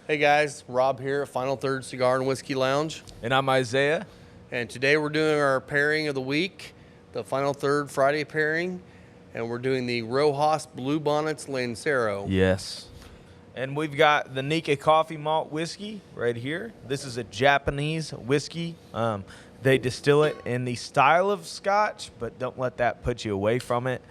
Hey guys, Rob here at Final Third Cigar and Whiskey Lounge. And I'm Isaiah. And today we're doing our pairing of the week, the Final Third Friday pairing. And we're doing the Rojas Bluebonnets Lancero. Yes. And we've got the Nikka Coffey Malt whiskey right here. This is a Japanese whiskey. They distill it in the style of Scotch, but don't let that put you away from it.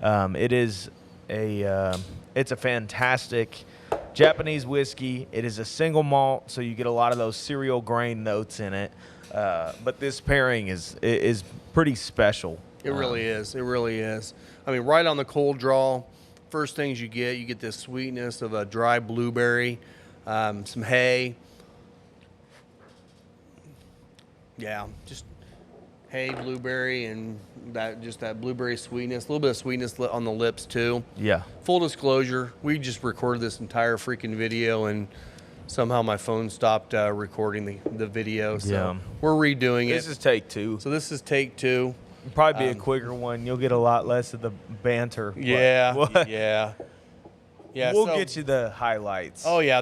It's a fantastic Japanese whiskey. It is a single malt, so you get a lot of those cereal grain notes in it. But this pairing is pretty special. It really is. It really is. I mean, right on the cold draw, first things you get this sweetness of a dry blueberry, some hay. Yeah, just hay, blueberry, and that blueberry sweetness. A little bit of sweetness on the lips too. Yeah. Full disclosure, we just recorded this entire freaking video, and somehow my phone stopped recording the video. So we're redoing it. This is take two. So this is take two. It'll probably be a quicker one. You'll get a lot less of the banter. Yeah, yeah. We'll get you the highlights. Oh yeah,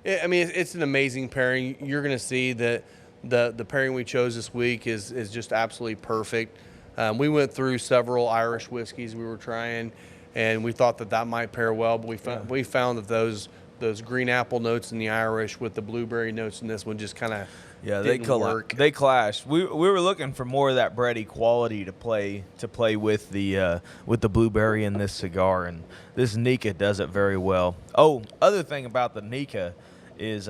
it's an amazing pairing. You're gonna see that the pairing we chose this week is just absolutely perfect. We went through several Irish whiskeys we were trying, and we thought that might pair well, but we found that those green apple notes in the Irish with the blueberry notes in this one just kind of didn't work. They clashed. We were looking for more of that bready quality to play with the blueberry in this cigar, and this Nikka does it very well. Oh, other thing about the Nikka is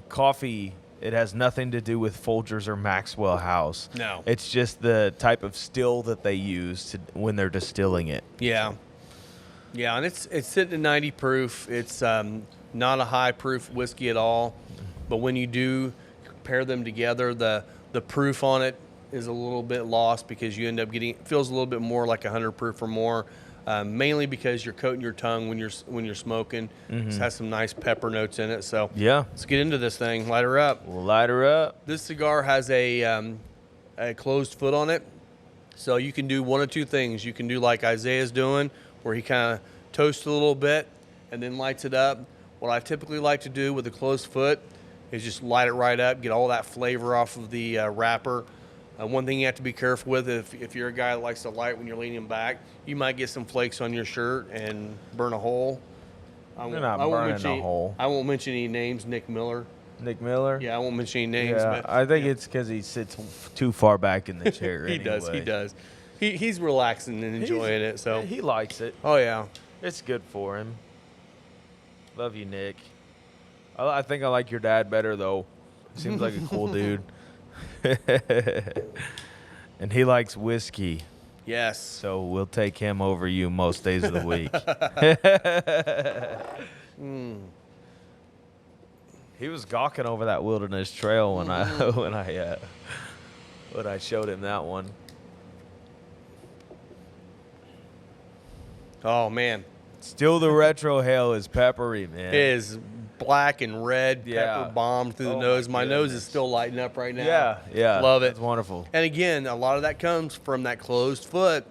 coffee. It has nothing to do with Folgers or Maxwell House. No, it's just the type of still that they use when they're distilling it. Yeah, yeah, and it's sitting at 90 proof. It's not a high proof whiskey at all, but when you do pair them together, the proof on it is a little bit lost because you end up getting, it feels a little bit more like 100 proof or more, mainly because you're coating your tongue when you're smoking. It has some nice pepper notes in it. So yeah, let's get into this thing. Light her up. We'll light her up. This cigar has a closed foot on it, so you can do one of two things. You can do like Isaiah's doing, where he kind of toasts a little bit and then lights it up. What I typically like to do with a closed foot is just light it right up, get all that flavor off of the wrapper. One thing you have to be careful with, if you're a guy that likes to light when you're leaning back, you might get some flakes on your shirt and burn a hole. They're not burning a hole. I won't mention any names. Nick Miller. Yeah, I won't mention any names. Yeah, but, I think it's because he sits too far back in the chair. He does. He's relaxing and enjoying it. So he likes it. Oh yeah, it's good for him. Love you, Nick. I think I like your dad better though. Seems like a cool dude. And he likes whiskey. Yes. So we'll take him over you most days of the week. He was gawking over that Wilderness Trail when I showed him that one. Oh man. Still the retro hail is peppery, man. It is black and red, pepper bombed through the nose. My nose is still lighting up right now. Yeah. Love it. It's wonderful. And again, a lot of that comes from that closed foot,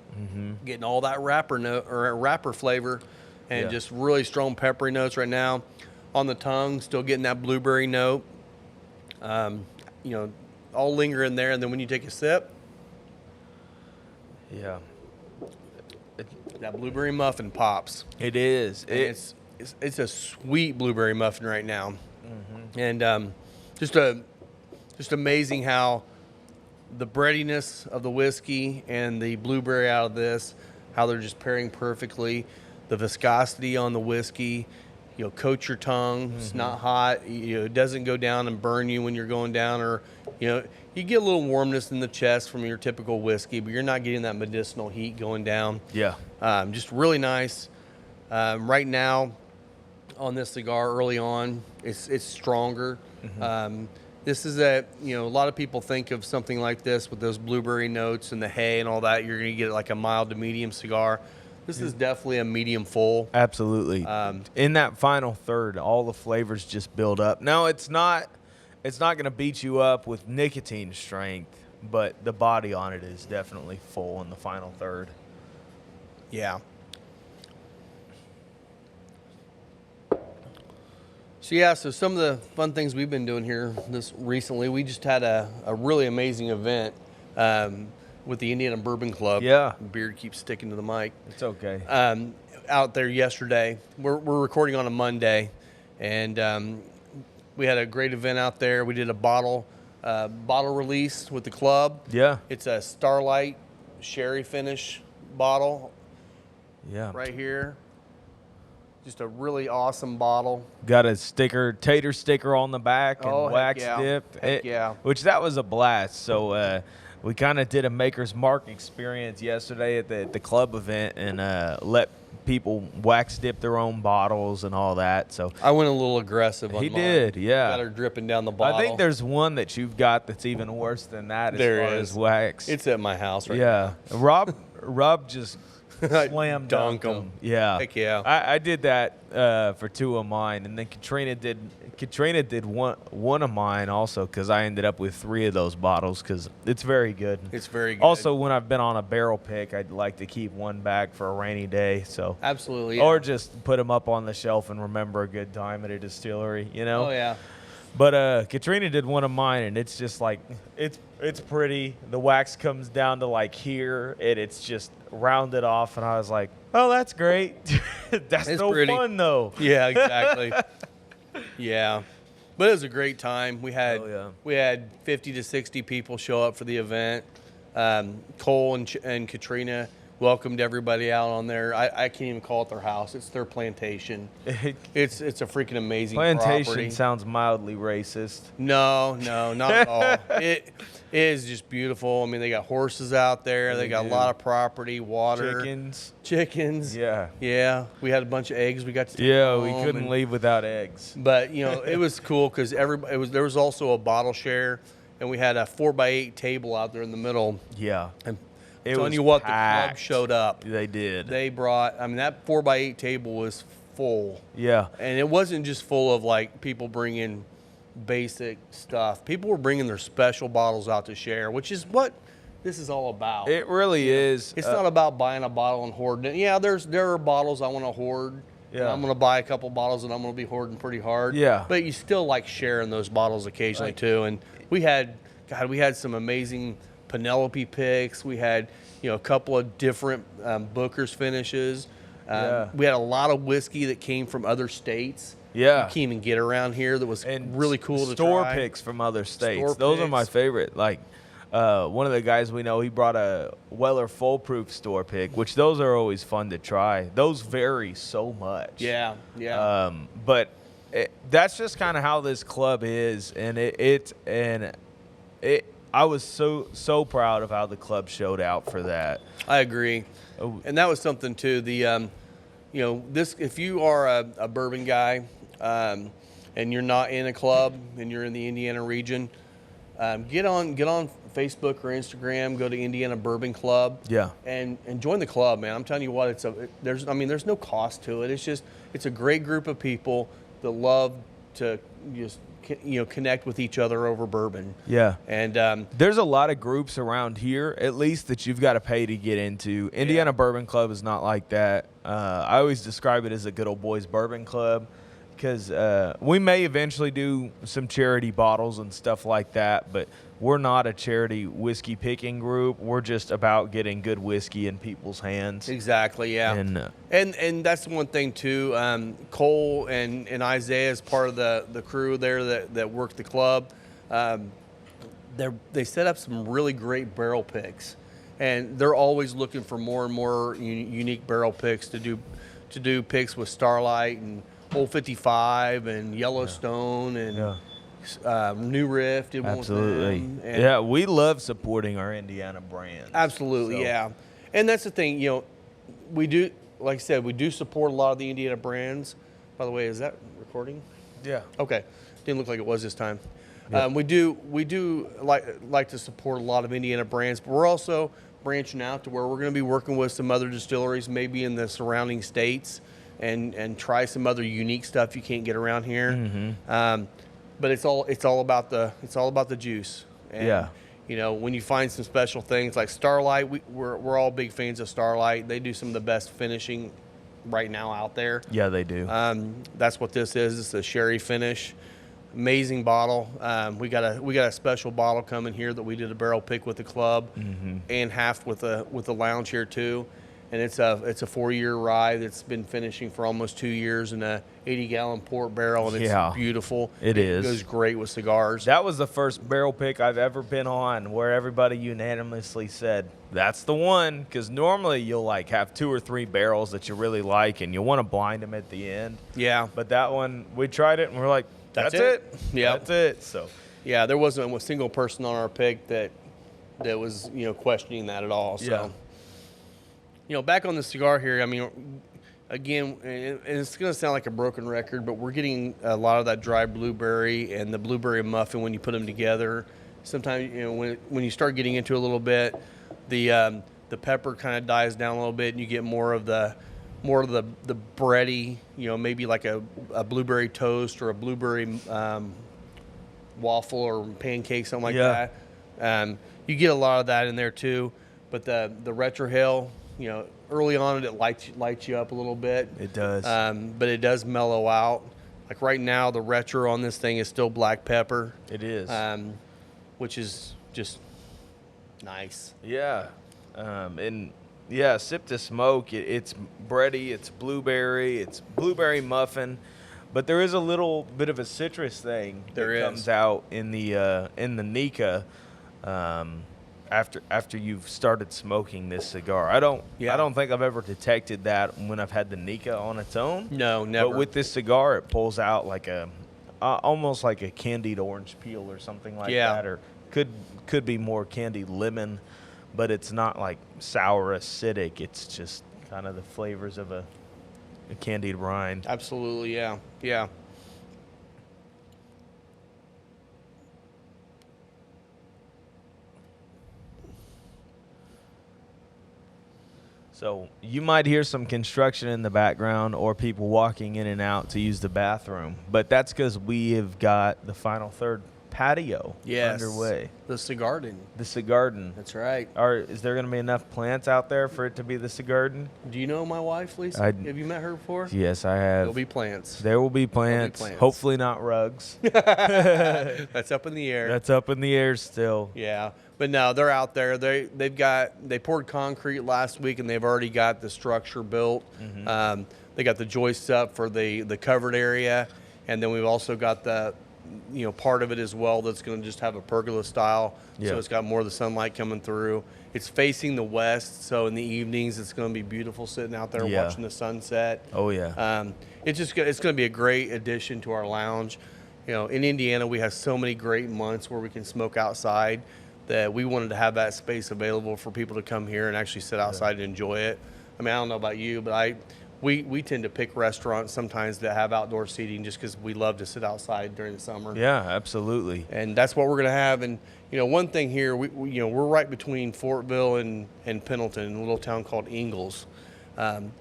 getting all that wrapper flavor, and just really strong peppery notes right now. On the tongue, still getting that blueberry note. All linger in there, and then when you take a sip, that blueberry muffin pops. It is. It's a sweet blueberry muffin right now, and just amazing how the breadiness of the whiskey and the blueberry out of this, how they're just pairing perfectly. The viscosity on the whiskey, coat your tongue. It's not hot. It doesn't go down and burn you when you're going down, or you get a little warmness in the chest from your typical whiskey, but you're not getting that medicinal heat going down. Yeah. Just really nice. Right now, on this cigar, early on, it's stronger. This is a lot of people think of something like this with those blueberry notes and the hay and all that. You're going to get like a mild to medium cigar. This is definitely a medium full. Absolutely. In that final third, all the flavors just build up. Now it's not going to beat you up with nicotine strength, but the body on it is definitely full in the final third. Yeah. So some of the fun things we've been doing here recently, we just had a really amazing event with the Indiana Bourbon Club. Yeah. Beard keeps sticking to the mic. It's okay. Out there yesterday. We're recording on a Monday, and we had a great event out there. We did a bottle release with the club. Yeah. It's a Starlight sherry finish bottle. Yeah. Right here. Just a really awesome bottle. Got a tater sticker on the back and wax dipped. Yeah. Which that was a blast. So we kind of did a Maker's Mark experience yesterday at the club event and let people wax dip their own bottles and all that. So I went a little aggressive on he mine. did, yeah. Got her dripping down the bottle. I think there's one that you've got that's even worse than that There as far is. as wax. It's at my house right now. Yeah. Rob just slam Dunk dunked 'em. them. Yeah. Heck yeah. I did that for two of mine, and then Katrina did one of mine also because I ended up with 3 of those bottles because it's very good. It's very good. Also, when I've been on a barrel pick, I'd like to keep one back for a rainy day. So Absolutely. Yeah. or just put them up on the shelf and remember a good time at a distillery. You know. Oh yeah. But Katrina did one of mine, and it's just like it's pretty. The wax comes down to like here, and it's just rounded off. And I was like, "Oh, that's great. That's It's no pretty. fun though." Yeah, exactly. Yeah. But it was a great time. We had 50 to 60 people show up for the event. Cole and Katrina welcomed everybody out on there. I can't even call it their house. It's their plantation. It's a freaking amazing Plantation property. sounds mildly racist. No, not at all. It is just beautiful. I mean, they got horses out there. They got a lot of property, water. Chickens. Yeah. Yeah. We had a bunch of eggs we got to take Yeah, we home couldn't leave without eggs. But, it was cool because there was also a bottle share, and we had a 4x8 table out there in the middle. Yeah. And It telling was you what, packed. the club showed up. They did. They brought, that 4x8 table was full. Yeah. And it wasn't just full of like people bringing basic stuff. People were bringing their special bottles out to share, which is what this is all about. It really is. It's not about buying a bottle and hoarding it. Yeah, there are bottles I want to hoard. Yeah. And I'm going to buy a couple bottles and I'm going to be hoarding pretty hard. Yeah. But you still like sharing those bottles occasionally too. And we had some amazing Penelope picks. We had, a couple of different Booker's finishes. We had a lot of whiskey that came from other states. Yeah. You can't even get around here. That was really cool to store try. picks from other states. Store Those are picks. my favorite. Like one of the guys we know, he brought a Weller Foolproof store pick, which those are always fun to try. Those vary so much. Yeah. But that's just kind of how this club is, and I was so proud of how the club showed out for that. I agree. Oh. And that was something too. The this, if you are a bourbon guy and you're not in a club and you're in the Indiana region, get on Facebook or Instagram. Go to Indiana Bourbon Club. Yeah. And join the club, man. I'm telling you what, there's no cost to it. It's a great group of people that love to just connect with each other over bourbon. Yeah. And there's a lot of groups around here, at least, that you've got to pay to get into. Indiana Bourbon Club is not like that. I always describe it as a good old boys bourbon club because we may eventually do some charity bottles and stuff like that, but we're not a charity whiskey picking group. We're just about getting good whiskey in people's hands. Exactly, yeah. And that's one thing too. Cole and Isaiah is part of the crew there that work the club. They set up some really great barrel picks, and they're always looking for more and more unique barrel picks to do picks with Starlight and Old 55 and Yellowstone and. New Riff did one with them. And we love supporting our Indiana brands. Absolutely, yeah. And that's the thing, we do, like I said, we do support a lot of the Indiana brands. By the way, is that recording? Yeah. Okay. Didn't look like it was this time. Yep. We do like to support a lot of Indiana brands, but we're also branching out to where we're going to be working with some other distilleries, maybe in the surrounding states, and try some other unique stuff you can't get around here. Mm-hmm. But it's all about the juice. And, when you find some special things like Starlight, we're all big fans of Starlight. They do some of the best finishing right now out there. Yeah, they do. That's what this is. It's a sherry finish. Amazing bottle. We got a special bottle coming here that we did a barrel pick with the club, and half with the lounge here too. And it's a 4-year rye that's been finishing for almost 2 years in a 80-gallon port barrel, and it's beautiful. It is. It goes great with cigars. That was the first barrel pick I've ever been on where everybody unanimously said, that's the one, because normally you'll like have 2 or 3 barrels that you really like, and you want to blind them at the end. Yeah. But that one, we tried it, and we're like, that's it. Yeah. That's it. So. Yeah, there wasn't a single person on our pick that was, questioning that at all. So. Yeah. Back on the cigar here, I mean, again, and it's going to sound like a broken record, but we're getting a lot of that dry blueberry and the blueberry muffin when you put them together. Sometimes, when you start getting into a little bit, the pepper kind of dies down a little bit, and you get more of the bready, maybe like a blueberry toast or a blueberry waffle or pancake, something like that. You get a lot of that in there too, but the retrohale, early on it lights you up a little bit. It does. But it does mellow out. Like right now, the retro on this thing is still black pepper. It is. Which is just nice. Yeah. Sip to smoke. It's bready. It's blueberry muffin, but there is a little bit of a citrus thing that comes out in the Nikka. After you've started smoking this cigar, I don't think I've ever detected that when I've had the Nikka on its own. No, never. But with this cigar, it pulls out like almost like a candied orange peel or something like that, or could be more candied lemon, but it's not like sour acidic. It's just kind of the flavors of a candied rind. Absolutely, yeah. So you might hear some construction in the background or people walking in and out to use the bathroom, but that's because we have got the final third patio underway. The cigarden. The cigarden. That's right. Is there going to be enough plants out there for it to be the cigarden? Do you know my wife, Lisa? Have you met her before? Yes, I have. There'll be plants. There will be plants. Hopefully not rugs. That's up in the air. That's up in the air still. Yeah. But no, they're out there. They poured concrete last week, and they've already got the structure built. They got the joists up for the covered area, and then we've also got the part of it as well that's going to just have a pergola style. So it's got more of the sunlight coming through. It's facing the west, so in the evenings it's going to be beautiful sitting out there watching the sunset. Oh yeah. It's going to be a great addition to our lounge. In Indiana we have so many great months where we can smoke outside, that we wanted to have that space available for people to come here and actually sit outside and enjoy it. I mean, I don't know about you, but we tend to pick restaurants sometimes that have outdoor seating just because we love to sit outside during the summer. Yeah, absolutely. And that's what we're going to have. And one thing here, we're right between Fortville and Pendleton, in a little town called Ingalls.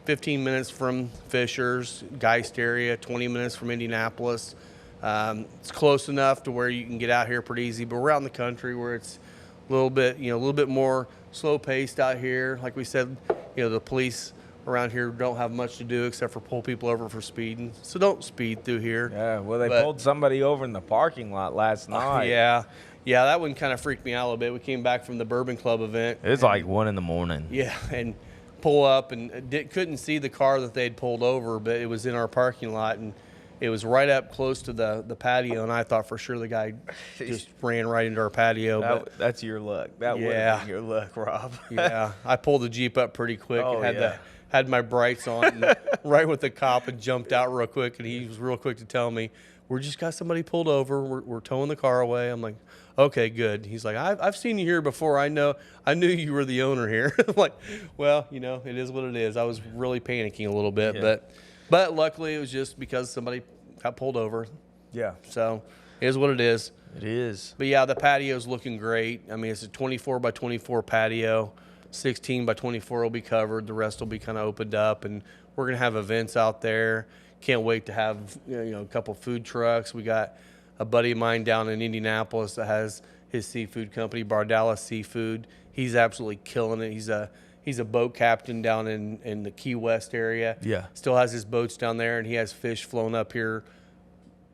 15 minutes from Fishers, Geist area, 20 minutes from Indianapolis. It's close enough to where you can get out here pretty easy, but we're out in the country where it's a little bit more slow paced out here. Like we said, the police around here don't have much to do except for pull people over for speeding. So don't speed through here. Yeah, well, they pulled somebody over in the parking lot last night. Yeah, that one kind of freaked me out a little bit. We came back from the Bourbon Club event. It's like 1 a.m. Yeah, and pull up and couldn't see the car that they'd pulled over, but it was in our parking lot, and it was right up close to the patio, and I thought for sure the guy just ran right into our patio. That's your luck. That would have been your luck, Rob. Yeah, I pulled the Jeep up pretty quick and had my brights on, and right with the cop, and jumped out real quick, and he was real quick to tell me, "We just got somebody pulled over. We're towing the car away." I'm like, "Okay, good." He's like, "I've seen you here before. I knew you were the owner here." I'm like, well, it is what it is. I was really panicking a little bit, but luckily it was just because somebody got pulled over. Yeah. So it is what it is. It is. But yeah, the patio's looking great. I mean, it's a 24 by 24 patio. 16 by 24 will be covered. The rest will be kind of opened up, and we're going to have events out there. Can't wait to have a couple food trucks. We got a buddy of mine down in Indianapolis that has his seafood company, Bardella Seafood. He's absolutely killing it. He's a boat captain down in the Key West area. Yeah. Still has his boats down there, and he has fish flown up here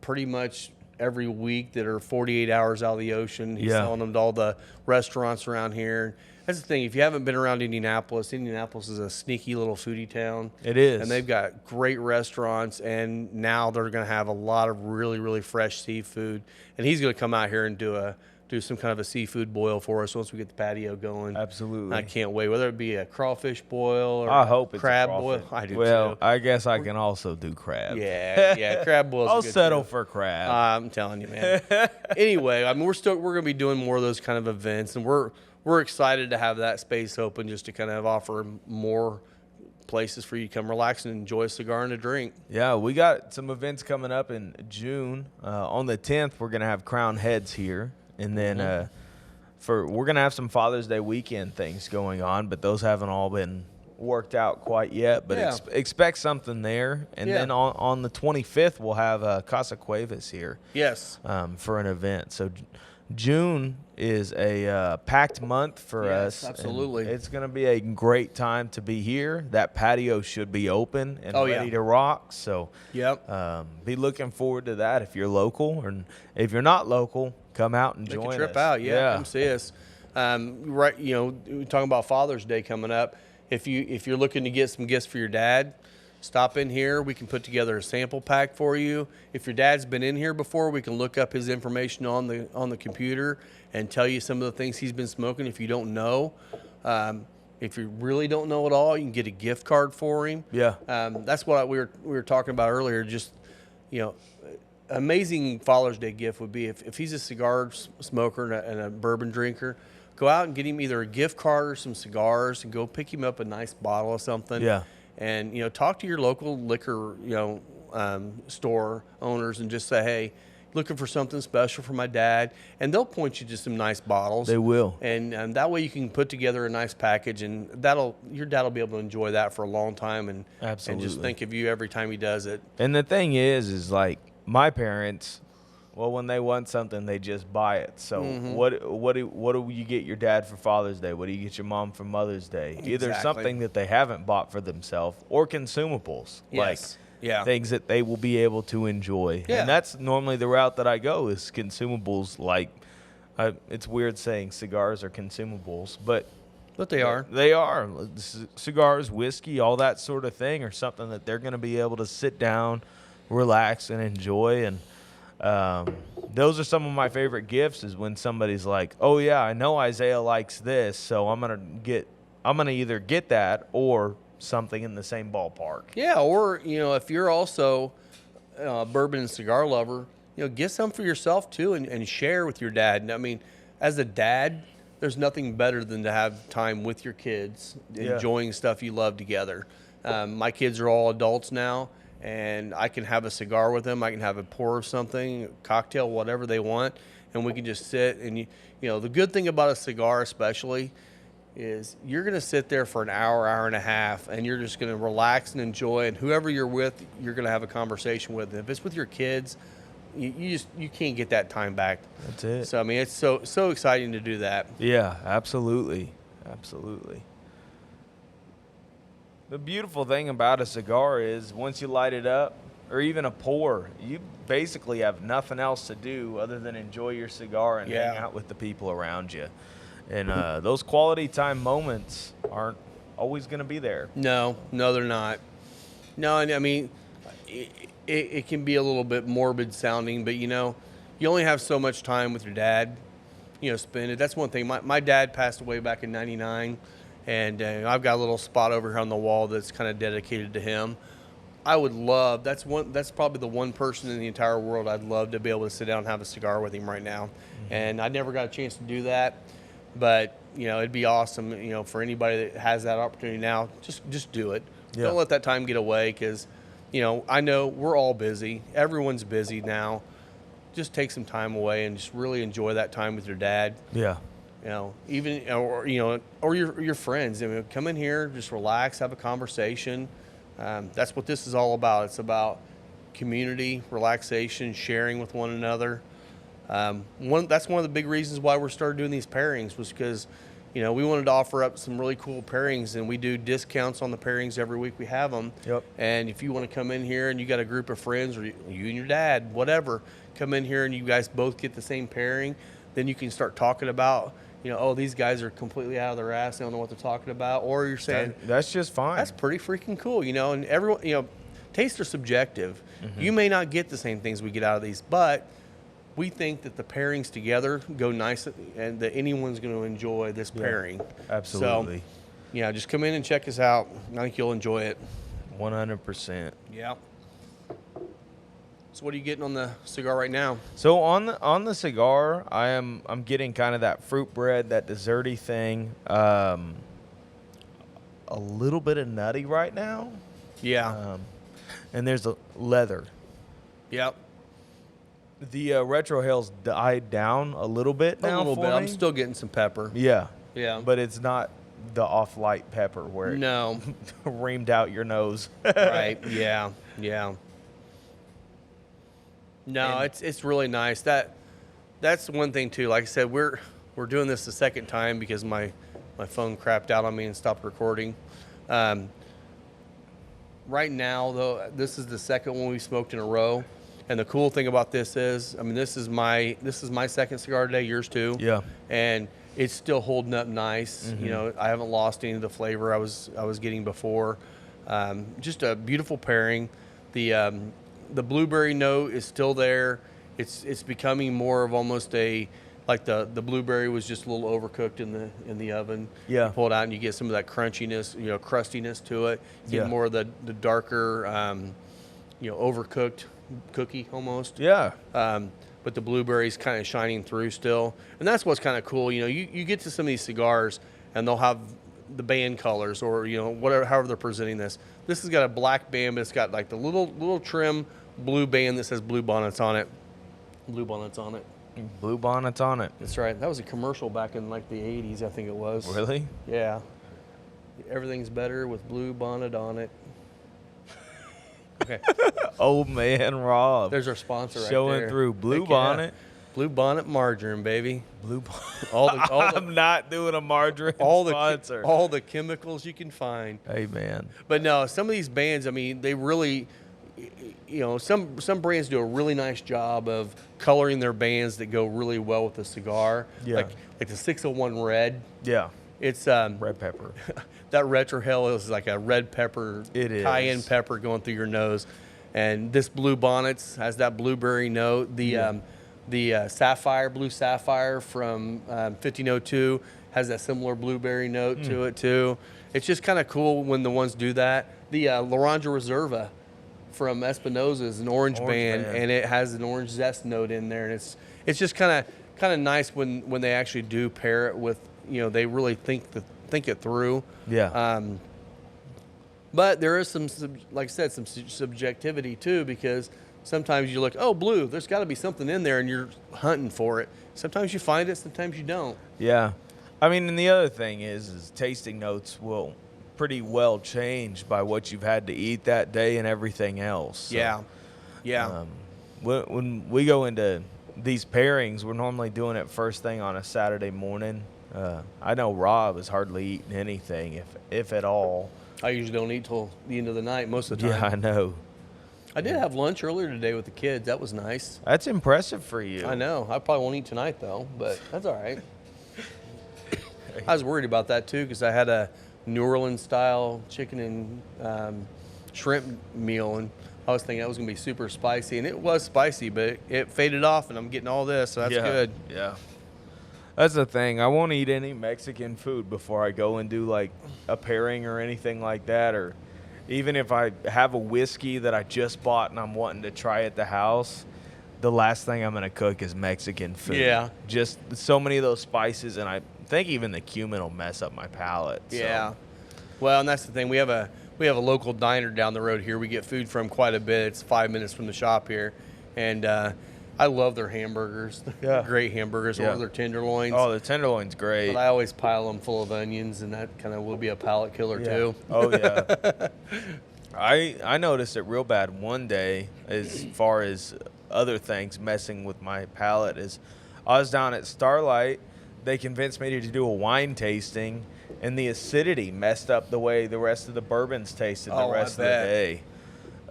pretty much every week that are 48 hours out of the ocean. He's selling them to all the restaurants around here. That's the thing. If you haven't been around Indianapolis is a sneaky little foodie town. It is. And they've got great restaurants, and now they're going to have a lot of really, really fresh seafood. And he's going to come out here and do some kind of a seafood boil for us once we get the patio going. Absolutely. I can't wait, whether it be a crawfish boil or I hope it's crab a boil. crawfish. I do well, too. I guess I can also do crab. Yeah, crab boils. I'll settle for crab. I'm telling you, man. Anyway, I mean, we're going to be doing more of those kind of events, and we're excited to have that space open just to kind of offer more places for you to come relax and enjoy a cigar and a drink. Yeah, we got some events coming up in June. On the 10th, we're going to have Crown Heads here. And then we're going to have some Father's Day weekend things going on, but those haven't all been worked out quite yet. But expect something there. And then on the 25th, we'll have Casa Cuevas here. Yes. For an event. So June is a packed month for us. Absolutely. It's going to be a great time to be here. That patio should be open and ready to rock. So be looking forward to that if you're local. And if you're not local, come out and join us. Make a trip out. Come see us. Right, we're talking about Father's Day coming up. If you're looking to get some gifts for your dad, stop in here. We can put together a sample pack for you. If your dad's been in here before, we can look up his information on the computer and tell you some of the things he's been smoking if you don't know. If you really don't know at all, you can get a gift card for him. That's what we were talking about earlier. Just, amazing Father's Day gift would be if he's a cigar smoker and a bourbon drinker, go out and get him either a gift card or some cigars and go pick him up a nice bottle of something. And, talk to your local liquor, store owners and just say, hey, looking for something special for my dad. And they'll point you to some nice bottles. They will. And that way you can put together a nice package, and your dad will be able to enjoy that for a long time and just think of you every time he does it. And the thing is like my parents, well, when they want something, they just buy it. So what do you get your dad for Father's Day? What do you get your mom for Mother's Day? Either something that they haven't bought for themselves or consumables, like things that they will be able to enjoy. And that's normally the route that I go is consumables. Like it's weird saying cigars are consumables, but they are. They are. Cigars, whiskey, all that sort of thing are something that they're going to be able to sit down, relax, and enjoy. And those are some of my favorite gifts is when somebody's like, oh yeah, I know Isaiah likes this, so I'm gonna either get that or something in the same ballpark. Or if you're also a bourbon and cigar lover, get some for yourself too and share with your dad. And I mean, as a dad, there's nothing better than to have time with your kids, enjoying stuff you love together. My kids are all adults now, and I can have a cigar with them. I can have a pour of something, a cocktail, whatever they want, and we can just sit. And the good thing about a cigar especially is you're going to sit there for an hour and a half, and you're just going to relax and enjoy. And whoever you're with, you're going to have a conversation with. And if it's with your kids, you can't get that time back. That's it. So I mean, it's so exciting to do that. Yeah, absolutely. The beautiful thing about a cigar is once you light it up, or even a pour, you basically have nothing else to do other than enjoy your cigar and hang out with the people around you. And those quality time moments aren't always going to be there. No, they're not. No, and I mean, it can be a little bit morbid sounding, but you only have so much time with your dad, spend it. That's one thing. My dad passed away back in '99. And I've got a little spot over here on the wall that's kind of dedicated to him. I would love, that's probably the one person in the entire world I'd love to be able to sit down and have a cigar with him right now. And I never got a chance to do that, but it'd be awesome, for anybody that has that opportunity now, just do it. Don't let that time get away, because I know we're all busy. Everyone's busy now. Just take some time away and just really enjoy that time with your dad. Even or your friends. I mean, come in here, just relax, have a conversation. That's what this is all about. It's about community, relaxation, sharing with one another. That's one of the big reasons why we started doing these pairings, was because we wanted to offer up some really cool pairings, and we do discounts on the pairings every week we have them. Yep. And if you want to come in here and you got a group of friends, or you and your dad, whatever, come in here and you guys both get the same pairing, then you can start talking about, oh, these guys are completely out of their ass. They don't know what they're talking about. Or you're saying, that's just fine. that's pretty freaking cool, and everyone, tastes are subjective. Mm-hmm. You may not get the same things we get out of these, but we think that the pairings together go nice, and that anyone's going to enjoy this pairing. Absolutely. So, just come in and check us out. I think you'll enjoy it. 100%. Yeah. So what are you getting on the cigar right now? So on the cigar, I'm getting kind of that fruit bread, that desserty thing. A little bit of nutty right now. Yeah. And there's a leather. Yep. The retrohale's died down a little bit now. A little for bit. me. I'm still getting some pepper. Yeah. Yeah. But it's not the off-light pepper where it No. reamed out your nose. Right. Yeah. Yeah. No, And- it's really nice. That's one thing too. Like I said, we're doing this the second time because my phone crapped out on me and stopped recording. Right now, though, this is the second one we smoked in a row. And the cool thing about this is, this is my second cigar today, yours too. Yeah. And it's still holding up nice. Mm-hmm. I haven't lost any of the flavor I was getting before. Just a beautiful pairing. The blueberry note is still there. It's becoming more of almost like the blueberry was just a little overcooked in the oven. Yeah. You pull it out and you get some of that crunchiness, crustiness to it. You get more of the darker, overcooked cookie almost. Yeah. But the blueberry's kind of shining through still. And that's what's kind of cool. You get to some of these cigars and they'll have the band colors or, whatever, however they're presenting this. This has got a black band, but it's got like the little trim blue band that says Bluebonnets on it. Bluebonnets on it. Bluebonnets on it. That's right. That was a commercial back in like the 80s, I think it was. Really? Yeah. Everything's better with blue bonnet on it. Okay. Old man Rob. There's our sponsor right Showing there. through Blue Heck yeah. Bonnet. Blue Bonnet margarine, baby. Blue I'm I'm not doing a margarine sponsor. all the chemicals you can find. Hey, man. But no, some of these bands, they really, some brands do a really nice job of coloring their bands that go really well with the cigar. Yeah. Like the 601 Red. Yeah. It's Red pepper. that retrohale is like a red pepper, It is. cayenne pepper going through your nose, and this Bluebonnets has that blueberry note. The sapphire, blue sapphire from 1502 has that similar blueberry note to it too. It's just kind of cool when the ones do that. The Laranja Reserva from Espinosa is an orange band, and it has an orange zest note in there, and it's just kind of nice when they actually do pair it with, they really think it through. Yeah. But there is some, like I said, some subjectivity too, because sometimes you look, oh, blue, there's got to be something in there, and you're hunting for it. Sometimes you find it, sometimes you don't. Yeah. And the other thing is tasting notes will pretty well change by what you've had to eat that day and everything else. So, Yeah. When we go into these pairings, we're normally doing it first thing on a Saturday morning. I know Rob is hardly eating anything, if at all. I usually don't eat till the end of the night most of the time. Yeah, I know. I did have lunch earlier today with the kids. That was nice. That's impressive for you. I know. I probably won't eat tonight, though, but that's all right. I was worried about that, too, because I had a New Orleans-style chicken and shrimp meal, and I was thinking that was going to be super spicy, and it was spicy, but it faded off, and I'm getting all this, so that's good. Yeah. That's the thing. I won't eat any Mexican food before I go and do, like, a pairing or anything like that, or even if I have a whiskey that I just bought and I'm wanting to try at the house, the last thing I'm going to cook is Mexican food. Yeah. Just so many of those spices, and I think even the cumin will mess up my palate. So. Yeah. Well, and that's the thing. We have a local diner down the road here. We get food from quite a bit. It's 5 minutes from the shop here, and I love their hamburgers. Yeah. Great hamburgers, or their tenderloins. Oh, the tenderloin's great. But I always pile them full of onions, and that kind of will be a palate killer too. Oh, yeah. I noticed it real bad one day as far as other things messing with my palate is I was down at Starlight they convinced me to do a wine tasting, and the acidity messed up the way the rest of the bourbons tasted the rest of the day.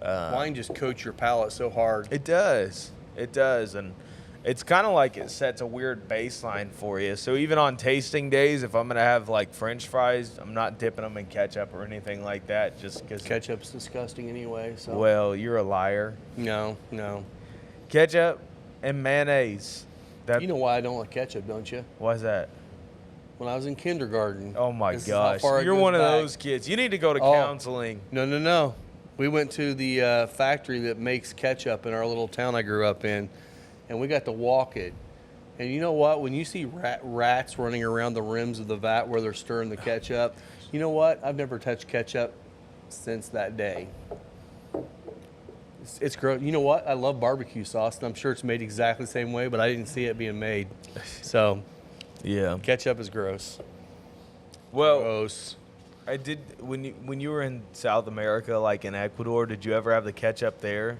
Wine just coats your palate so hard. It does. It does. And it's kind of like it sets a weird baseline for you. So even on tasting days, if I'm going to have like French fries, I'm not dipping them in ketchup or anything like that just because. Ketchup's disgusting anyway. So. Well, you're a liar. No. Ketchup and mayonnaise. You know why I don't like ketchup, don't you? Why's that? When I was in kindergarten. Oh, my gosh. You're one of those kids. You need to go to counseling. No. We went to the factory that makes ketchup in our little town I grew up in, and we got to walk it. And you know what? When you see rats running around the rims of the vat where they're stirring the ketchup, you know what? I've never touched ketchup since that day. It's gross. You know what? I love barbecue sauce, and I'm sure it's made exactly the same way, but I didn't see it being made. So, yeah, ketchup is gross. Well, gross. I did when you were in South America, like in Ecuador. Did you ever have the ketchup there?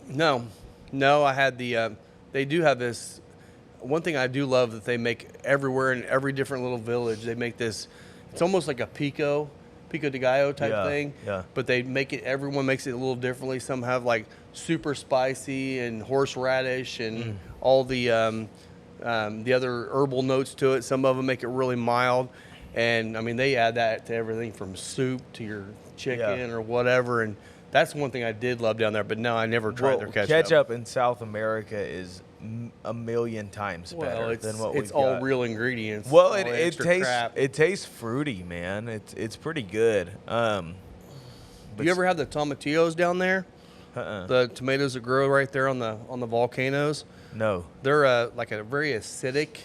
No, I had the. They do have this. One thing I do love that they make everywhere in every different little village. They make this. It's almost like a pico de gallo type thing. Yeah. But they make it. Everyone makes it a little differently. Some have like super spicy and horseradish and all the other herbal notes to it. Some of them make it really mild. And I mean, they add that to everything from soup to your chicken or whatever. And that's one thing I did love down there. But no, I never tried their ketchup. Ketchup in South America is a million times better than what we've got. It's all real ingredients. Well, it tastes fruity, man. It's pretty good. Do you ever have the tomatillos down there? The tomatoes that grow right there on the volcanoes. No, they're like a very acidic,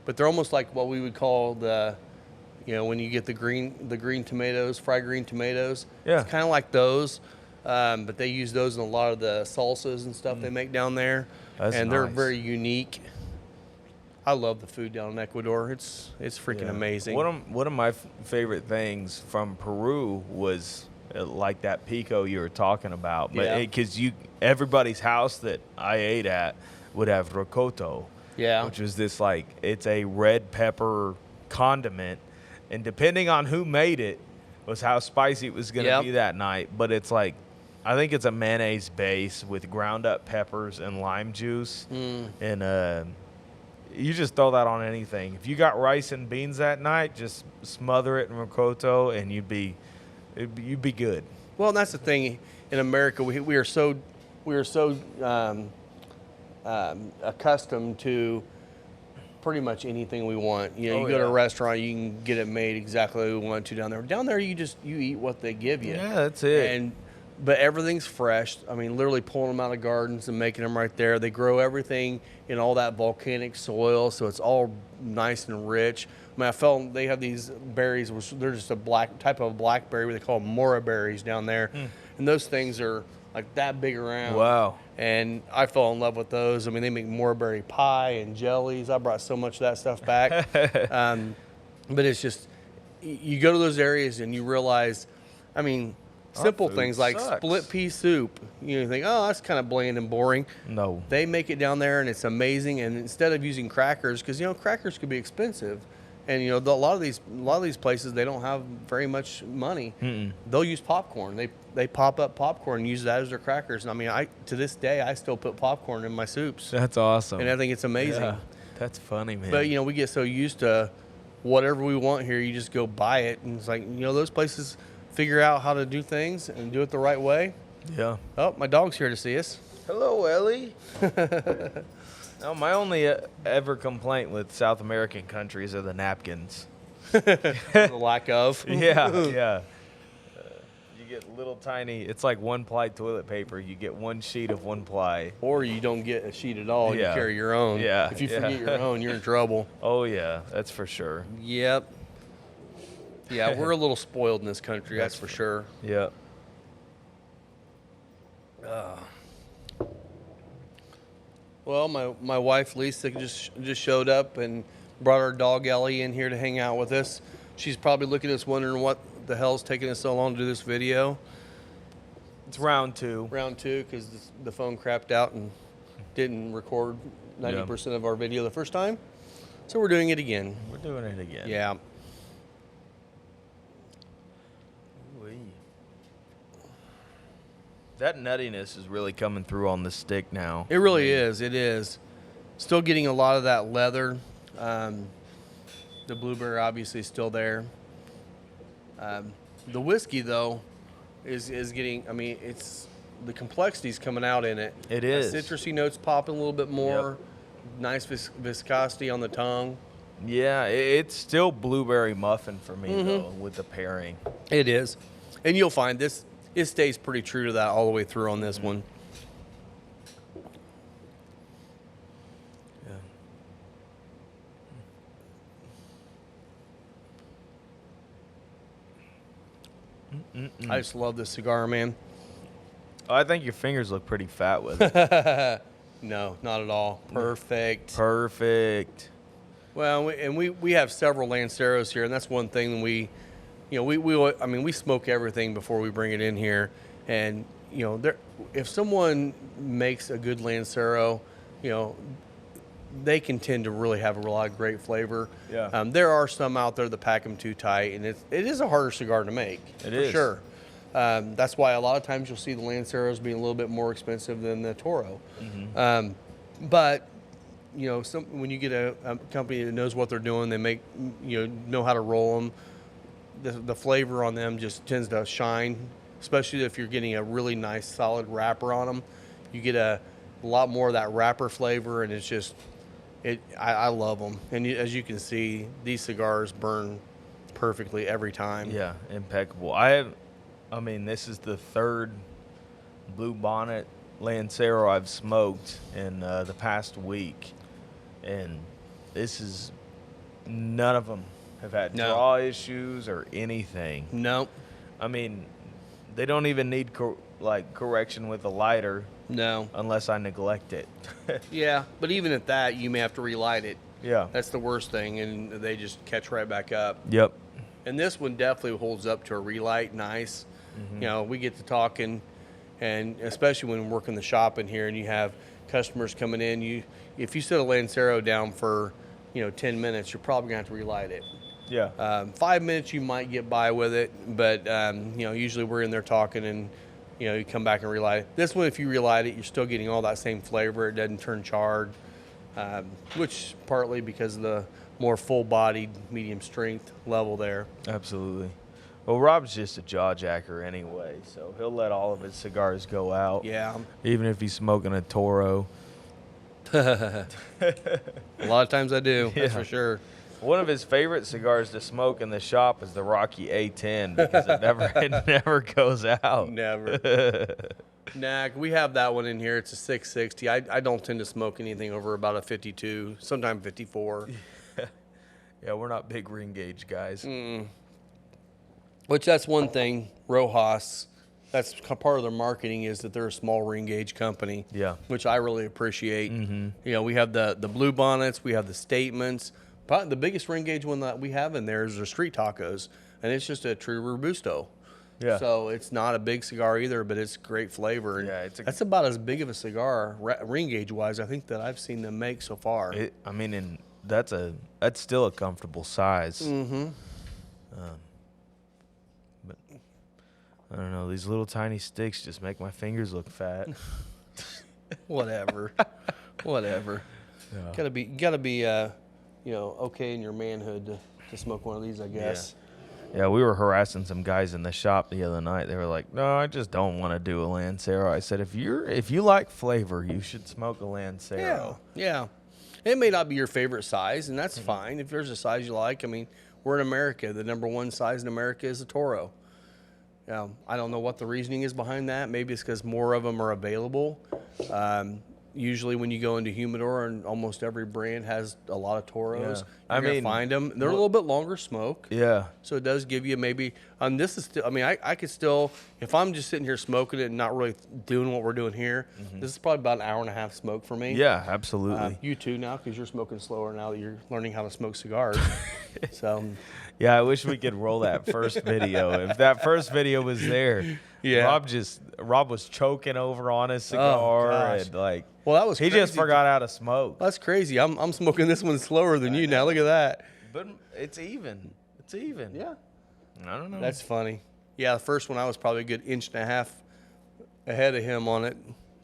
but they're almost like what we would call the. You know, when you get the green tomatoes, fried green tomatoes, it's kind of like those, but they use those in a lot of the salsas and stuff they make down there, and they're very unique. I love the food down in Ecuador. It's freaking amazing. One of my favorite things from Peru was like that pico you were talking about, but because everybody's house that I ate at would have rocoto, which was this it's a red pepper condiment. And depending on who made it was how spicy it was going to be that night. But it's I think it's a mayonnaise base with ground up peppers and lime juice. And you just throw that on anything. If you got rice and beans that night, just smother it in ricotta and you'd be good. Well, and that's the thing. In America, we are so accustomed to pretty much anything we want. You know, you go to a restaurant, you can get it made exactly the way we want to down there. Down there, you eat what they give you. Yeah, that's it. But everything's fresh. I mean, literally pulling them out of gardens and making them right there. They grow everything in all that volcanic soil, so it's all nice and rich. I mean, I felt they have these berries, which they're just a type of blackberry. They call them mora berries down there, and those things are like that big around. Wow. And I fell in love with those. I mean, they make moraberry pie and jellies. I brought so much of that stuff back. But it's just, you go to those areas and you realize, I mean, simple things like split pea soup. You think, oh, that's kind of bland and boring. No. They make it down there and it's amazing. And instead of using crackers, because, crackers could be expensive. And, a lot of these places, they don't have very much money. They'll use popcorn. They pop up popcorn and use that as their crackers. And I mean, to this day, I still put popcorn in my soups. That's awesome. And I think it's amazing. Yeah, that's funny, man. But, we get so used to whatever we want here, you just go buy it. And it's like, those places figure out how to do things and do it the right way. Yeah. Oh, my dog's here to see us. Hello, Ellie. No, my only ever complaint with South American countries are the napkins. The lack of. Yeah. You get little tiny, it's like one-ply toilet paper. You get one sheet of one-ply. Or you don't get a sheet at all. You carry your own. Yeah. If you forget your own, you're in trouble. Oh, yeah. That's for sure. Yep. Yeah, we're a little spoiled in this country, that's for sure. Yeah. Well, my wife Lisa just showed up and brought our dog Ellie in here to hang out with us. She's probably looking at us wondering what the hell's taking us so long to do this video. It's round two. Round two, because the phone crapped out and didn't record 90% of our video the first time. So we're doing it again. We're doing it again. Yeah. Ooh-wee. That nuttiness is really coming through on the stick now. It really is. It is. Still getting a lot of that leather. The blueberry obviously is still there. The whiskey, though, is getting, I mean, it's the complexity's coming out in it. It is. The citrusy notes popping a little bit more. Yep. Nice viscosity on the tongue. Yeah, it's still blueberry muffin for me, though, with the pairing. It is. And you'll find this, it stays pretty true to that all the way through on this one. I just love this cigar, man. Oh, I think your fingers look pretty fat with it. No, not at all. Perfect. Perfect. Well, we have several Lanceros here, and that's one thing we smoke everything before we bring it in here, and if someone makes a good Lancero, they can tend to really have a lot of great flavor. Yeah. There are some out there that pack them too tight, and it is a harder cigar to make. It for is. Sure. That's why a lot of times you'll see the Lanceros being a little bit more expensive than the Toro. But when you get a company that knows what they're doing, they make know how to roll them. The flavor on them just tends to shine, especially if you're getting a really nice solid wrapper on them. You get a lot more of that wrapper flavor, and it's just I love them. And as you can see, these cigars burn perfectly every time. Yeah, impeccable. This is the third Bluebonnet Lancero I've smoked in the past week, and none of them have had draw issues or anything. No. I mean, they don't even need correction with a lighter. No. Unless I neglect it. Yeah, but even at that, you may have to relight it. Yeah. That's the worst thing, and they just catch right back up. Yep. And this one definitely holds up to a relight nice. We get to talking, and especially when we're working the shop in here and you have customers coming in, if you set a Lancero down for 10 minutes, you're probably going to have to relight it. Yeah. 5 minutes you might get by with it, but usually we're in there talking, and you come back and relight it. This one, if you relight it, you're still getting all that same flavor. It doesn't turn charred, which partly because of the more full-bodied, medium strength level there. Absolutely. Well, Rob's just a jaw jacker anyway, so he'll let all of his cigars go out. Yeah. Even if he's smoking a Toro. A lot of times I do, that's Yeah. for sure. One of his favorite cigars to smoke in the shop is the Rocky A10 because it never goes out. Never. Nah, we have that one in here. It's a 660. I don't tend to smoke anything over about a 52, sometimes 54. Yeah, we're not big ring gauge guys. Which that's one thing, Rojas, that's part of their marketing is that they're a small ring gauge company. Yeah. Which I really appreciate. We have the Bluebonnets, we have the Statements. Probably the biggest ring gauge one that we have in there is the Street Tacos, and it's just a true Robusto. Yeah. So it's not a big cigar either, but it's great flavor. And Yeah, that's about as big of a cigar, ring gauge wise, I think that I've seen them make so far. That's still a comfortable size. But I don't know, these little tiny sticks just make my fingers look fat. Whatever. Yeah. Gotta be okay in your manhood to smoke one of these, I guess. Yeah, we were harassing some guys in the shop the other night. They were like, "No, I just don't want to do a Lancero." I said, "If you like flavor, you should smoke a Lancero." Yeah. It may not be your favorite size, and that's fine. If there's a size you like, we're in America. The number one size in America is a Toro. I don't know what the reasoning is behind that. Maybe it's because more of them are available. Usually when you go into humidor, and almost every brand has a lot of Toros, you're gonna find them. They're a little bit longer smoke. Yeah. So it does give you maybe, this is still, I could still, if I'm just sitting here smoking it and not really doing what we're doing here, this is probably about an hour and a half smoke for me. Yeah, absolutely. You too now, because you're smoking slower now that you're learning how to smoke cigars. So. Yeah, I wish we could roll that first video. If that first video was there, Yeah. Rob was choking over on his cigar, gosh. and like, Well, that was he just crazy. forgot how to smoke. That's crazy. I'm smoking this one slower than you now. Look at that. But it's even. It's even. Yeah. I don't know. That's funny. Yeah, the first one I was probably a good inch and a half ahead of him on it.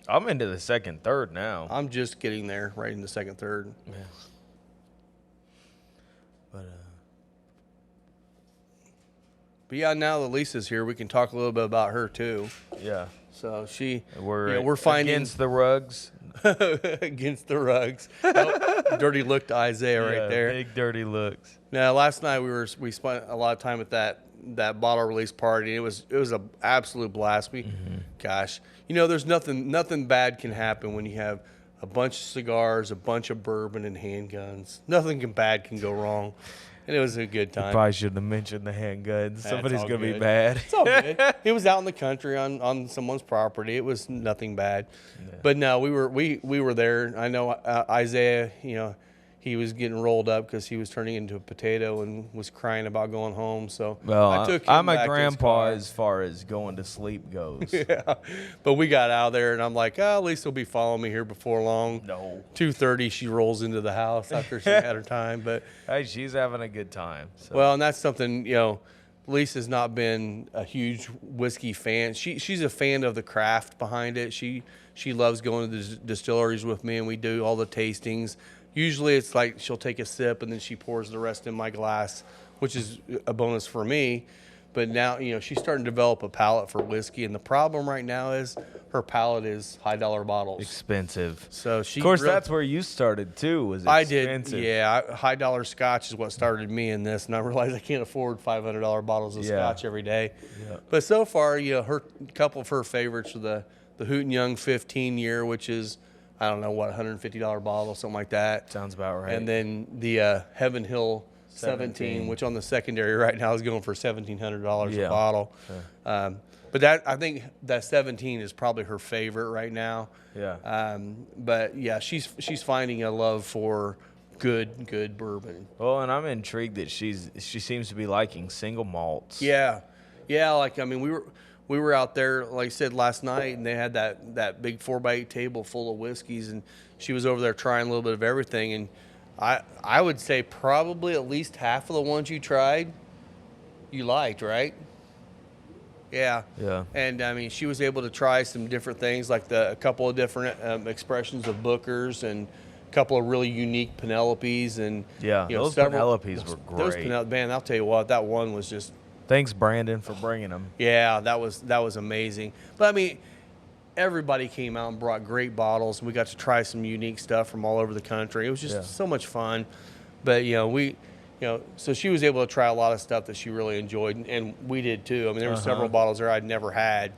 I'm into the second, third now. I'm just getting there, right in the second, third. Yeah. But yeah, now that Lisa's here, we can talk a little bit about her too. Yeah. So We're finding against the rugs. against the rugs. Oh, dirty look to Isaiah right there. Big dirty looks. Now, last night we spent a lot of time at that bottle release party. It was an absolute blast. Gosh, there's nothing bad can happen when you have a bunch of cigars, a bunch of bourbon, and handguns. Nothing bad can go wrong. And it was a good time. Probably shouldn't have mentioned the handguns. Somebody's all gonna be good. mad. It's all good. It was out in the country on someone's property. It was nothing bad. Yeah. But no, we were there. I know Isaiah. He was getting rolled up because he was turning into a potato and was crying about going home. So Well, I took him I'm back a to his grandpa car. as far as going to sleep goes. Yeah, but we got out there, and I'm like, at least he'll be following me here before long. No. 2:30, she rolls into the house after she had her time. But Hey, she's having a good time. So. well, and that's something, Lisa's not been a huge whiskey fan. She's a fan of the craft behind it. She loves going to the distilleries with me, and we do all the tastings. Usually it's like she'll take a sip and then she pours the rest in my glass, which is a bonus for me. But now, she's starting to develop a palate for whiskey, and the problem right now is her palate is high dollar bottles. Expensive. So she Of course, that's where you started too. Was I expensive. did, yeah. High dollar scotch is what started me in this, and I realized I can't afford $500 bottles of scotch every day. Yeah. But so far, her couple of her favorites are the Hoot & Young 15 year, which is, I don't know what, $150 bottle, something like that. Sounds about right. And then the Heaven Hill 17, 17, which on the secondary right now is going for $1,700 Yeah. a bottle. But I think that 17 is probably her favorite right now. Yeah. But yeah, she's finding a love for good bourbon. Well, and I'm intrigued that she seems to be liking single malts. Yeah. We were out there, like I said, last night, and they had that big 4x8 table full of whiskeys, and she was over there trying a little bit of everything. And I would say probably at least half of the ones you tried, you liked, right? Yeah. Yeah. And she was able to try some different things, like a couple of different expressions of Booker's and a couple of really unique Penelopes, and Yeah, those Penelopes were great. Man, I'll tell you what, that one was just. Thanks, Brandon, for bringing them. Yeah, that was amazing. But everybody came out and brought great bottles. We got to try some unique stuff from all over the country. It was just so much fun. But so she was able to try a lot of stuff that she really enjoyed, and we did too. There were several bottles there I'd never had,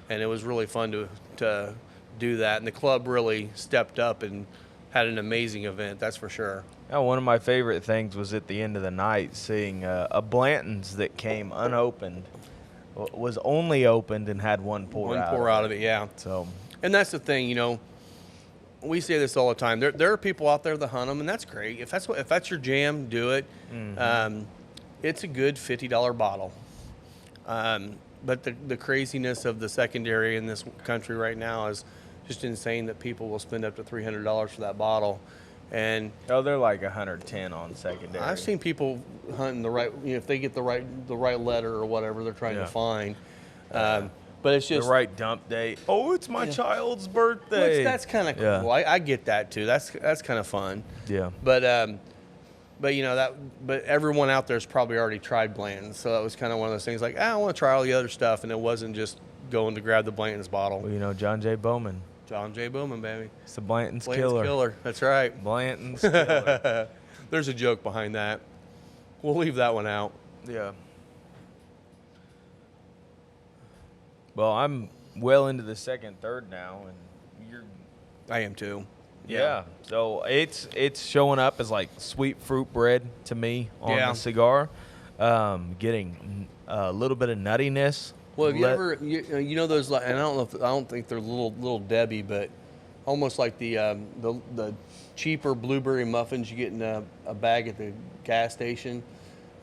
and it was really fun to do that. And the club really stepped up and had an amazing event, that's for sure. Now, one of my favorite things was at the end of the night seeing a Blanton's that came unopened, was only opened and had one pour out of it, yeah. So, and that's the thing, we say this all the time. There are people out there that hunt them, and that's great. If that's your jam, do it. Mm-hmm. It's a good $50 bottle. But the craziness of the secondary in this country right now is just insane that people will spend up to $300 for that bottle. And they're like 110 on secondary. I've seen people hunting the right, if they get the right letter or whatever they're trying to find. But it's just the right dump date. Oh, it's my child's birthday. That's kind of cool. I get that too. That's kind of fun. Yeah. But everyone out there's probably already tried Blanton's, so that was kind of one of those things like, I want to try all the other stuff, and it wasn't just going to grab the Blanton's bottle. Well, John J. Bowman. John J. Bowman, baby. It's the Blanton's killer. killer. That's right. Blanton's killer. There's a joke behind that. We'll leave that one out. Yeah. Well, I'm well into the second, third now, and you're. I am too. Yeah. So it's showing up as like sweet fruit bread to me on the cigar. Getting a little bit of nuttiness. Well, have you ever those, and I don't think they're little Debbie, but almost like the cheaper blueberry muffins you get in a bag at the gas station,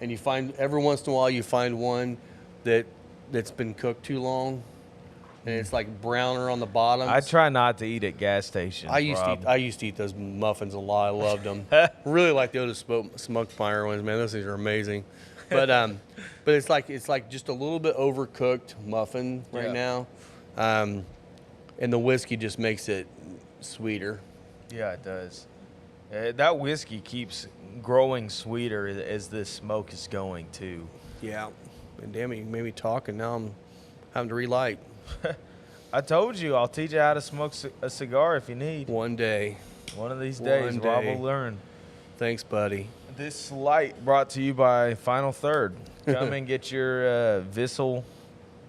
and you find every once in a while you find one that's been cooked too long. and it's like browner on the bottom. I try not to eat at gas stations. I used to eat those muffins a lot. I loved them. Really like the Otis smoked fire ones, man. Those things are amazing. But it's like just a little bit overcooked muffin right now, and the whiskey just makes it sweeter. Yeah, it does. That whiskey keeps growing sweeter as this smoke is going too. Yeah, and damn it, you made me talk, and now I'm having to relight. I told you I'll teach you how to smoke a cigar if you need. One day. One of these days, Rob will learn. Thanks, buddy. This light brought to you by Final Third. Come and get your Vissel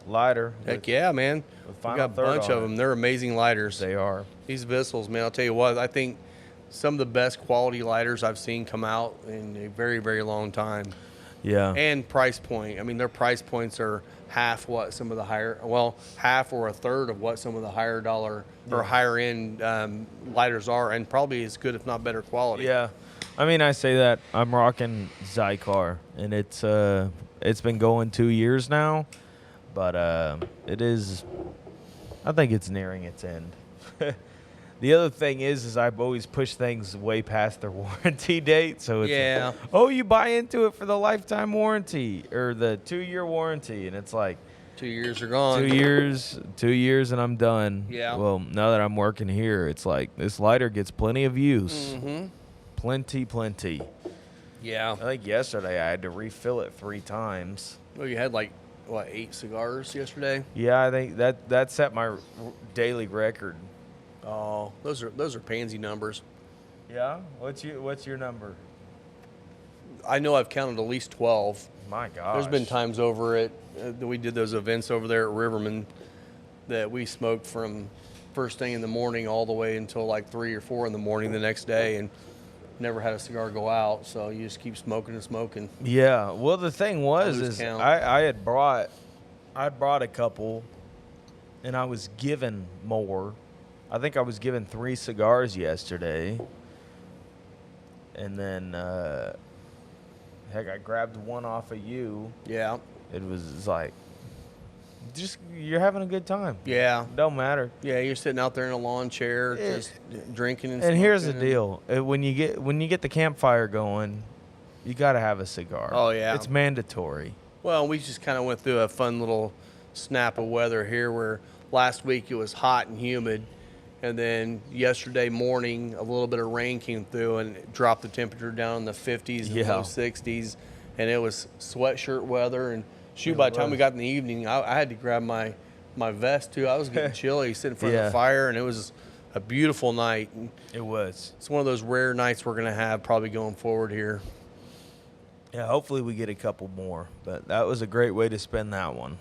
lighter. Heck yeah, man. We got a bunch of them. They're amazing lighters. They are. These Vissels, man, I'll tell you what, I think some of the best quality lighters I've seen come out in a very, very long time. Yeah. And price point. I mean, their price points are half what some of the half or a third of what some of the higher dollar or higher end lighters are, and probably as good, if not better quality. Yeah. I mean, I say that I'm rocking Zycar, and it's been going 2 years now, but I think it's nearing its end. The other thing is I've always pushed things way past their warranty date, so it's you buy into it for the lifetime warranty or the 2-year warranty, and it's like 2 years are gone. 2 years, and I'm done. Yeah. Well, now that I'm working here, it's like this lighter gets plenty of use. Mm-hmm. Plenty. Yeah. I think yesterday I had to refill it 3 times. Well, you had 8 cigars yesterday? Yeah, I think that set my daily record. Oh, those are pansy numbers. Yeah? What's your number? I know I've counted at least 12. My gosh. There's been times over at we did those events over there at Riverman that we smoked from first thing in the morning all the way until 3 or 4 in the morning the next day, and never had a cigar go out. So you just keep smoking and smoking. Yeah. Well, the thing was I brought a couple, and I was given more. I think I was given 3 cigars yesterday, and then I grabbed one off of you. Yeah. It was like, just you're having a good time. Yeah. Don't matter. Yeah, you're sitting out there in a lawn chair, just drinking and And here's the smoking deal: when you get the campfire going, you got to have a cigar. Oh yeah, it's mandatory. Well, we just kind of went through a fun little snap of weather here, where last week it was hot and humid, and then yesterday morning a little bit of rain came through and it dropped the temperature down in the 50s and low 60s, and it was sweatshirt weather. And by the time we got in the evening, I had to grab my vest too. I was getting chilly sitting in front of the fire, and it was a beautiful night. It was. It's one of those rare nights we're going to have probably going forward here. Yeah, hopefully we get a couple more, but that was a great way to spend that one.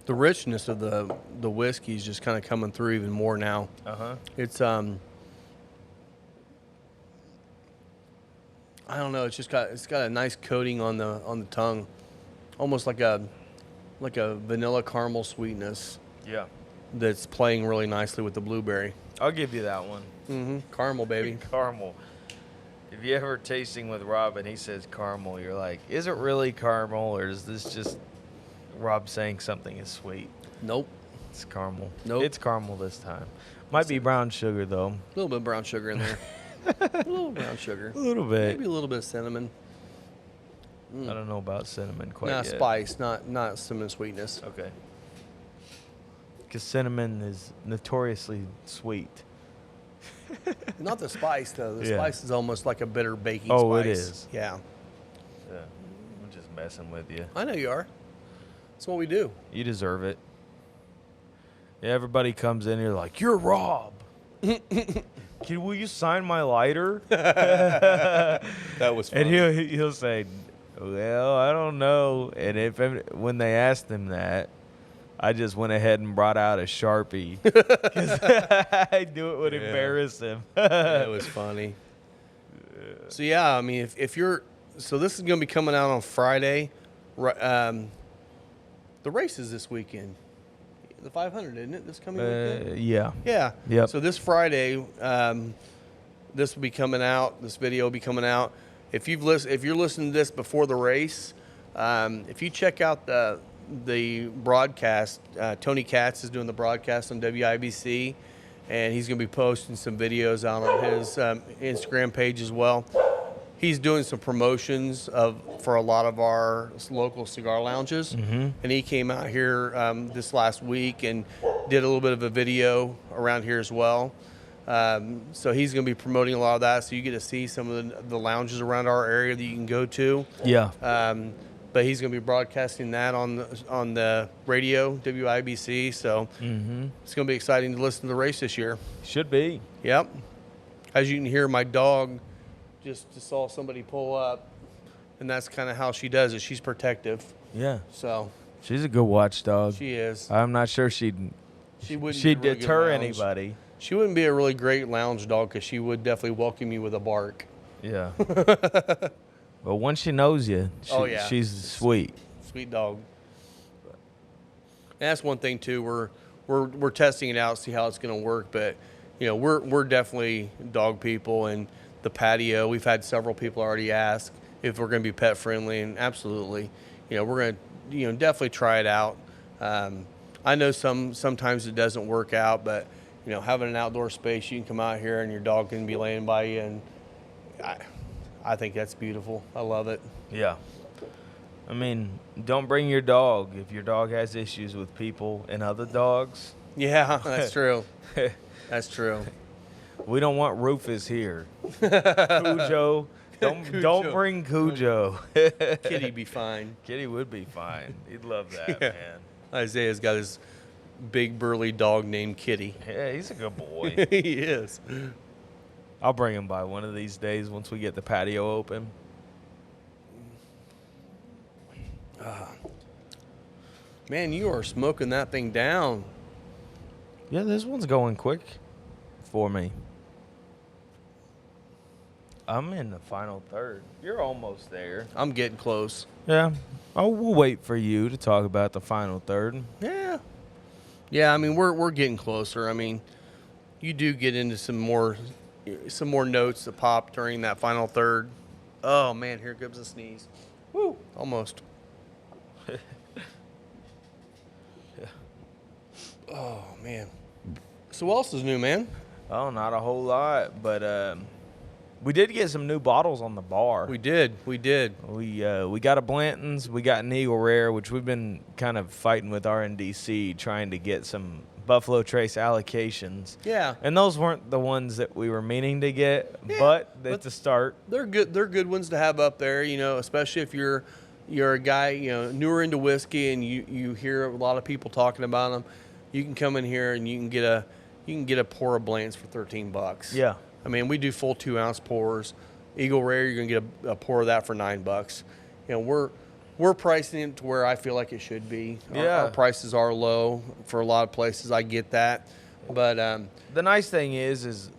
The richness of the whiskey is just kind of coming through even more now. It's I don't know. It's got a nice coating on the tongue, almost like a vanilla caramel sweetness. Yeah, that's playing really nicely with the blueberry. I'll give you that one. Caramel, baby. Caramel. If you ever tasting with Rob and he says caramel, you're like, is it really caramel, or is this just Rob saying something is sweet? Nope. It's caramel. Nope. It's caramel this time. Might be brown sugar, though. A little bit of brown sugar in there. A little brown sugar. A little bit. Maybe a little bit of cinnamon. I don't know about cinnamon quite yet. Spice, not cinnamon sweetness. Okay. Because cinnamon is notoriously sweet. Not the spice, though. The spice is almost like a bitter baking spice. Oh, it is. Yeah. I'm just messing with you. I know you are. That's what we do. You deserve it. Yeah, everybody comes in here like, you're Rob. Will you sign my lighter? That was fun. And he'll say, well, I don't know. And when they asked him that, I just went ahead and brought out a Sharpie because I knew it would embarrass him. It was funny. So yeah, I mean, if you're, so this is going to be coming out on Friday. The race is this weekend. The 500, isn't it? This coming weekend? Yeah. Yeah. Yep. So this Friday, this will be coming out. This video will be coming out. If you're listening to this before the race, if you check out the broadcast, Tony Katz is doing the broadcast on WIBC, and he's going to be posting some videos out on his Instagram page as well. He's doing some promotions for a lot of our local cigar lounges, and he came out here this last week and did a little bit of a video around here as well. So he's going to be promoting a lot of that, so you get to see some of the lounges around our area that you can go to. Yeah. But he's going to be broadcasting that on the radio, WIBC. So it's going to be exciting to listen to the race this year. Should be. Yep. As you can hear, my dog just saw somebody pull up, and that's kind of how she does it. She's protective. Yeah. So She's a good watchdog. she is. I'm not sure she'd Wouldn't be a really good deter lounge. anybody. She wouldn't be a really great lounge dog because she would definitely welcome you with a bark. Yeah. But once she knows you, she's sweet. Sweet dog. And that's one thing too. We're testing it out, see how it's going to work. But we're definitely dog people, and the patio. We've had several people already ask if we're going to be pet friendly, and absolutely. We're going to definitely try it out. I know sometimes it doesn't work out, but having an outdoor space, you can come out here and your dog can be laying by you, and I think that's beautiful. I love it. Yeah. I mean, don't bring your dog if your dog has issues with people and other dogs. Yeah, that's true. That's true. We don't want Rufus here. Cujo. Don't bring Cujo. Kitty be fine. Kitty would be fine. He'd love that, man. Isaiah's got his big burly dog named Kitty. Yeah, he's a good boy. He is. I'll bring him by one of these days once we get the patio open. Man, you are smoking that thing down. Yeah, this one's going quick for me. I'm in the final third. You're almost there. I'm getting close. Yeah. We'll wait for you to talk about the final third. Yeah. Yeah, I mean, we're getting closer. I mean, you do get into some more notes that pop during that final third. Oh, man, here comes a sneeze. Woo, almost. Oh, man. So what else is new, man? Oh, not a whole lot, but we did get some new bottles on the bar. We did. We got a Blanton's, we got an Eagle Rare, which we've been kind of fighting with RNDC, trying to get some Buffalo Trace allocations. Yeah. And those weren't the ones that we were meaning to get, but it's a start. They're good. They're good ones to have up there, especially if you're a guy, newer into whiskey, and you hear a lot of people talking about them. You can come in here and you can get a pour of Blanton's for $13. Yeah. I mean, we do full 2-ounce pours. Eagle Rare, you're gonna get a pour of that for $9. We're pricing it to where I feel like it should be. Our prices are low for a lot of places. I get that, but the nice thing is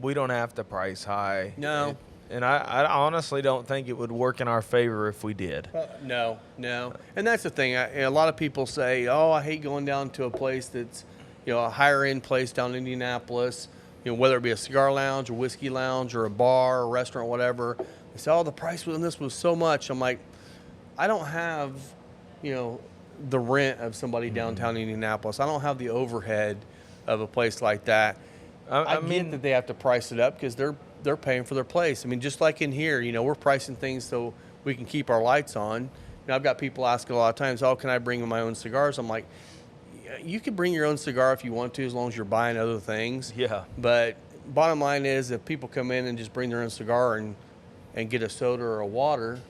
we don't have to price high. No. And I honestly don't think it would work in our favor if we did. No. And that's the thing. A lot of people say, "Oh, I hate going down to a place that's, a higher end place down in Indianapolis." Whether it be a cigar lounge, a whiskey lounge, or a bar, or restaurant, whatever. They say, "Oh, the price on this was so much." I'm like, I don't have, the rent of somebody downtown Indianapolis. I don't have the overhead of a place like that. I mean, get that they have to price it up because they're paying for their place. I mean, just like in here, we're pricing things so we can keep our lights on. I've got people asking a lot of times, "Oh, can I bring my own cigars?" I'm like, you can bring your own cigar if you want to, as long as you're buying other things. Yeah. But bottom line is, if people come in and just bring their own cigar and get a soda or a water,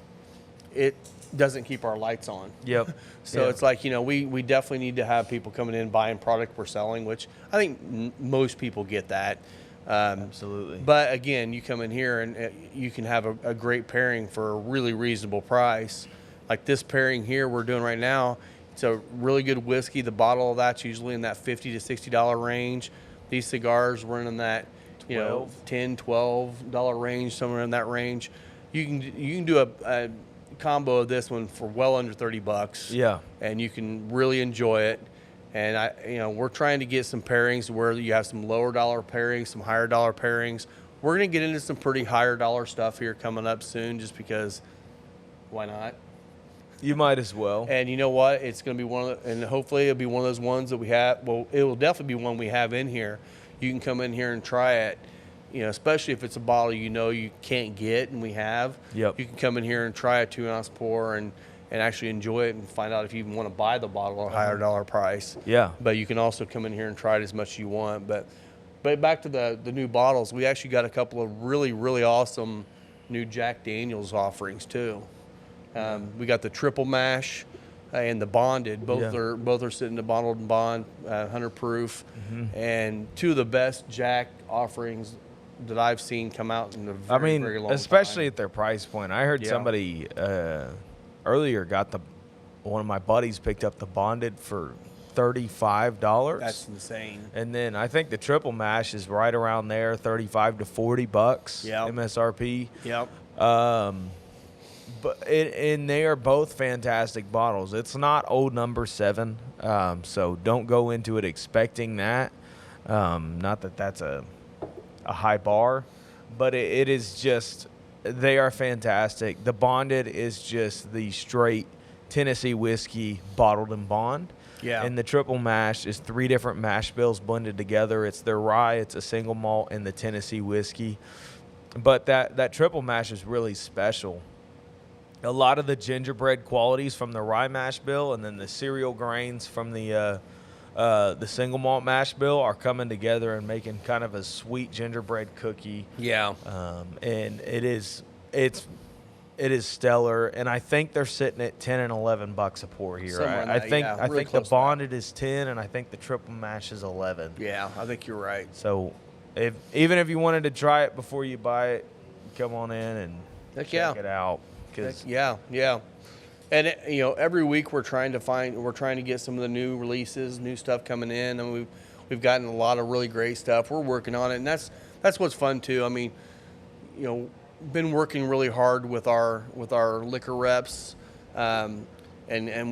it doesn't keep our lights on. Yep. So it's like, we definitely need to have people coming in buying product we're selling, which I think most people get that. Absolutely. But again, you come in here and you can have a great pairing for a really reasonable price. Like this pairing here we're doing right now, it's a really good whiskey. The bottle of that's usually in that $50 to $60 range. These cigars were in that, $10, $12 range, somewhere in that range. You can do a combo of this one for well under $30. Yeah. And you can really enjoy it. And we're trying to get some pairings where you have some lower dollar pairings, some higher dollar pairings, we're going to get into some pretty higher dollar stuff here coming up soon, just because why not? You might as well. And you know what? It's going to be and hopefully it'll be one of those ones that we have. Well, it will definitely be one we have in here. You can come in here and try it, especially if it's a bottle you can't get and we have. Yep. You can come in here and try a 2-ounce pour and actually enjoy it and find out if you even want to buy the bottle at a higher dollar price. Yeah. But you can also come in here and try it as much as you want. But back to the new bottles, we actually got a couple of really, really awesome new Jack Daniel's offerings too. We got the triple mash and the bonded. Both are sitting in the bottled and bond, 100 proof, and two of the best Jack offerings that I've seen come out in a very long especially time. At their price point. I heard somebody earlier one of my buddies picked up the bonded for $35. That's insane. And then I think the triple mash is right around there, $35 to $40 MSRP. Yep. And they are both fantastic bottles. It's not old number 7, so don't go into it expecting that. Not that that's a high bar, but it is just, they are fantastic. The bonded is just the straight Tennessee whiskey bottled in bond. Yeah. And the triple mash is 3 different mash bills blended together. It's their rye, it's a single malt, and the Tennessee whiskey. But that triple mash is really special. A lot of the gingerbread qualities from the rye mash bill and then the cereal grains from the single malt mash bill are coming together and making kind of a sweet gingerbread cookie. Yeah. And it is stellar. And I think they're sitting at $10 and $11 a pour here. I think the bonded is 10, and I think the triple mash is 11. Yeah, I think you're right. So even if you wanted to try it before you buy it, come on in and check it out. Yeah. And every week we're trying to get some of the new releases, new stuff coming in, and we've gotten a lot of really great stuff. We're working on it, and that's what's fun too. I mean, been working really hard with our liquor reps, and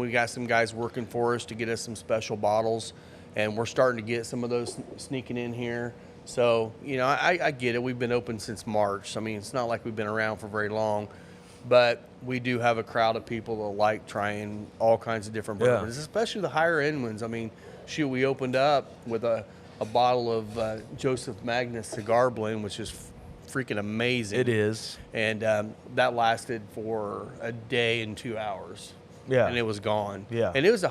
we got some guys working for us to get us some special bottles, and we're starting to get some of those sneaking in here. So I get it. We've been open since March. I mean, it's not like we've been around for very long. But we do have a crowd of people that like trying all kinds of different bourbons, especially the higher end ones. I mean, we opened up with a bottle of Joseph Magnus cigar blend, which is freaking amazing. It is. And that lasted for a day and 2 hours. Yeah. And it was gone. Yeah. And it was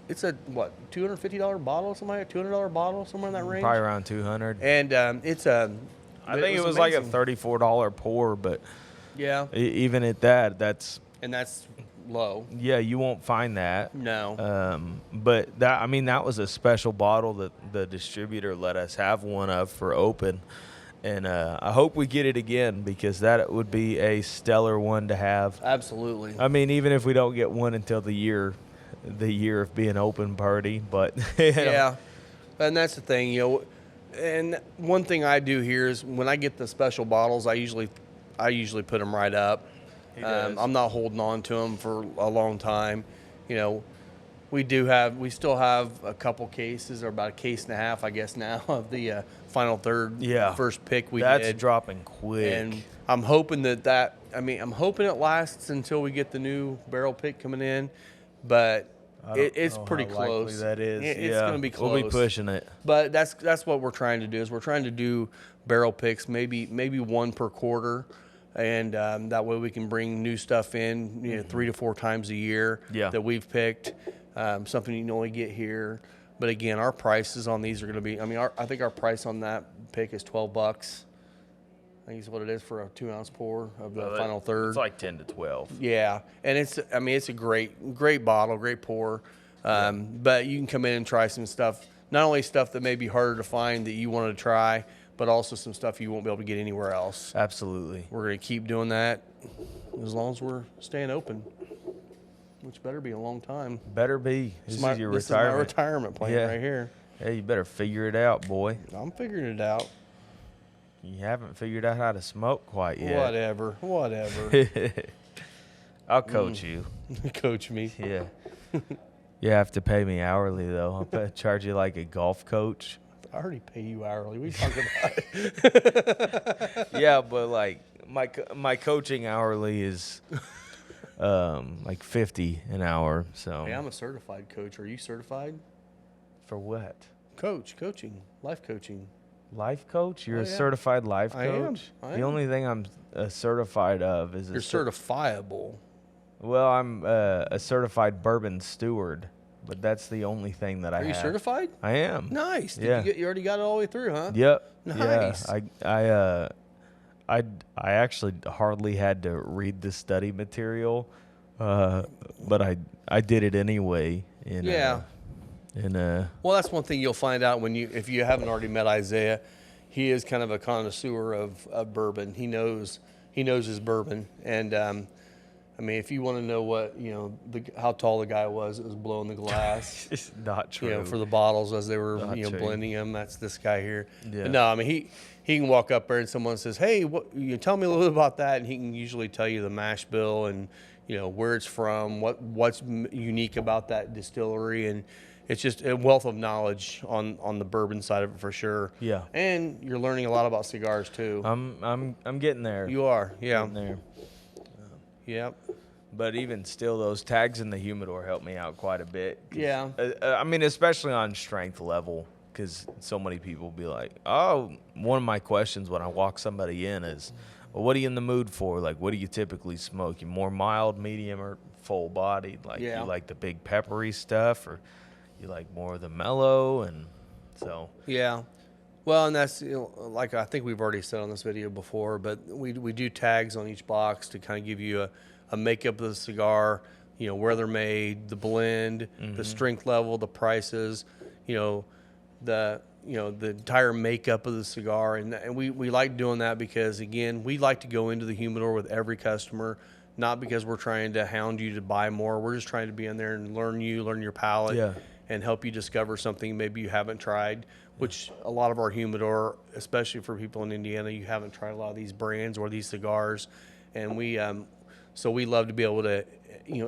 it's a what, $250 bottle, something like that, $200 bottle, somewhere in that range? Probably around 200. And I think it was like a $34 pour, but yeah, even at that's low. Yeah, you won't find that. No. But that was a special bottle that the distributor let us have one of for open. And I hope we get it again, because that would be a stellar one to have. Absolutely. I mean, even if we don't get one until the year of being open party, but yeah. And that's the thing, and one thing I do here is when I get the special bottles, I usually put them right up. I'm not holding on to them for a long time. We still have a couple cases, or about a case and a half, I guess now, of the final third, first pick we did. That's dropping quick. And I'm hoping I'm hoping it lasts until we get the new barrel pick coming in, but it's pretty close. That is. It's going to be close. We'll be pushing it. But that's what we're trying to do. We're trying to do barrel picks, maybe one per quarter, and that way we can bring new stuff in, 3 to 4 times a year that we've picked. Something you can only get here. But again, our prices on these are going to be. I think our price on that pick is $12. I think is what it is for a 2-ounce pour of the final third. It's like 10 to 12. Yeah, and it's a great bottle, great pour. But you can come in and try some stuff. Not only stuff that may be harder to find that you wanted to try, but also some stuff you won't be able to get anywhere else. Absolutely. We're going to keep doing that as long as we're staying open, which better be a long time. Better be. This is your retirement. This is my retirement plan right here. Hey, you better figure it out, boy. I'm figuring it out. You haven't figured out how to smoke quite yet. Whatever. I'll coach you. Coach me. Yeah. You have to pay me hourly, though. I'll charge you like a golf coach. I already pay you hourly. What are you talking about? Yeah, but like my coaching hourly is like 50 an hour. So Hey, I'm a certified coach. Are you certified? for what? Coaching, life coaching. Life coach? You're Oh, a yeah. certified life I am. coach? I The am. only thing I'm certified of is You're certifiable. well, I'm a certified bourbon steward, but that's the only thing that I Are you have. certified? I am. Nice. Yeah. You already got it all the way through, huh? Yep. Nice. Yeah. I actually hardly had to read the study material, but I did it anyway. Yeah. Well, that's one thing you'll find out if you haven't already met Isaiah. He is kind of a connoisseur of bourbon. He knows his bourbon, and I mean, if you want to know what how tall the guy was that was blowing the glass, it's not true. for the bottles as they were Not true. blending them. That's this guy here. Yeah. But no, I mean he can walk up there and someone says, "Hey, tell me a little bit about that," and he can usually tell you the mash bill and where it's from, what's unique about that distillery, and it's just a wealth of knowledge on the bourbon side of it for sure. Yeah. And you're learning a lot about cigars too. I'm getting there. You are, yeah. Getting there. Yep. But even still, those tags in the humidor help me out quite a bit. Yeah. I mean, especially on strength level, because so many people be like, oh, one of my questions when I walk somebody in is, well, what are you in the mood for? Like, what do you typically smoke? You more mild, medium, or full bodied? Like, Yeah. you like the big peppery stuff, or you like more of the mellow? And so, Yeah. Well, and that's like I think we've already said on this video before, but we do tags on each box to kind of give you a makeup of the cigar, where they're made, the blend, the strength level, the prices, the entire makeup of the cigar, and we like doing that because again we like to go into the humidor with every customer, not because we're trying to hound you to buy more. We're just trying to be in there and learn your palate, Yeah. and help you discover something maybe you haven't tried. Which a lot of our humidor, especially for people in Indiana, you haven't tried a lot of these brands or these cigars, and so we love to be able to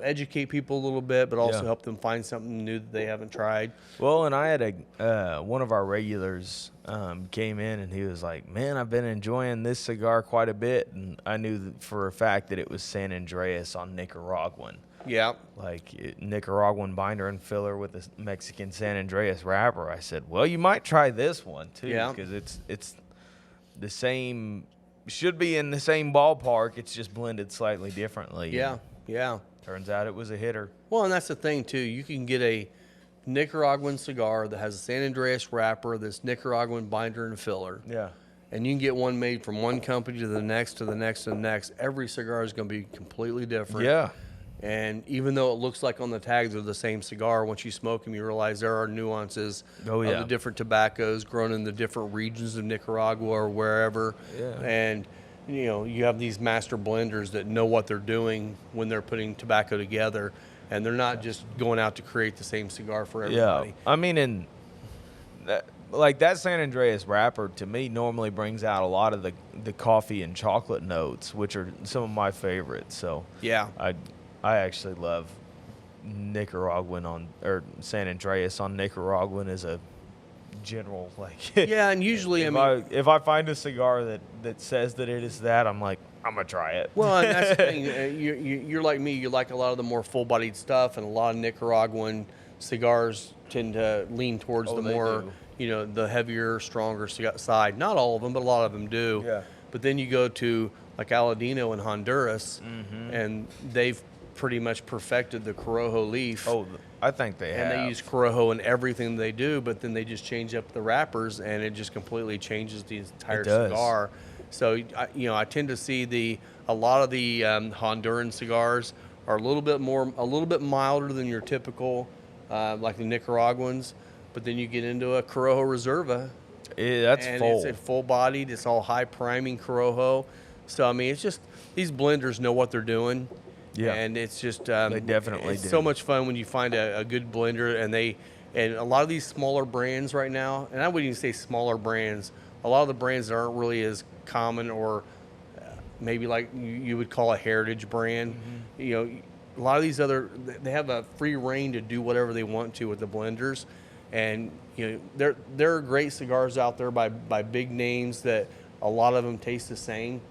educate people a little bit, but also Yeah. help them find something new that they haven't tried. well, and I had one of our regulars came in and he was like, man, I've been enjoying this cigar quite a bit. And I knew that for a fact that it was San Andreas on Nicaraguan. Yeah. Like Nicaraguan binder and filler with a Mexican San Andreas wrapper. I said, well, you might try this one too, Yeah. because it's the same, should be in the same ballpark. It's just blended slightly differently. Yeah. Yeah. Turns out it was a hitter. Well, and that's the thing too. You can get a Nicaraguan cigar that has a San Andreas wrapper, this Nicaraguan binder and filler. Yeah. And you can get one made from one company to the next, to the next, to the next. Every cigar is going to be completely different. Yeah. And even though it looks like on the tags they're the same cigar, once you smoke them, you realize there are nuances of the different tobaccos grown in the different regions of Nicaragua or wherever. Yeah. And, you have these master blenders that know what they're doing when they're putting tobacco together. And they're not just going out to create the same cigar for everybody. Yeah. I mean, and that San Andreas wrapper to me normally brings out a lot of the coffee and chocolate notes, which are some of my favorites. So Yeah. I actually love Nicaraguan or San Andreas on Nicaraguan as a general Yeah, and usually, if I find a cigar that says that it is that, I'm like, I'm gonna try it. Well, and that's the thing. You're like me. You like a lot of the more full-bodied stuff, and a lot of Nicaraguan cigars tend to lean towards the they more, the heavier, stronger side. Not all of them, but a lot of them do. Yeah. But then you go to like Aladino in Honduras, and they've pretty much perfected the Corojo leaf. Oh, I think they have. And they use Corojo in everything they do, but then they just change up the wrappers, and it just completely changes the entire It does. cigar. So, I tend to see a lot of the Honduran cigars are a little bit milder than your typical, like the Nicaraguans. But then you get into a Corojo Reserva. That's and full. It's full-bodied. It's all high priming Corojo. So, I mean, it's just these blenders know what they're doing. Yeah. And it's just They definitely it's do. so much fun when you find a good blender, and a lot of these smaller brands right now, and I wouldn't even say smaller brands, a lot of the brands that aren't really as common or maybe like you would call a heritage brand. A lot of these they have a free reign to do whatever they want to with the blenders. And there are great cigars out there by big names that a lot of them taste the same,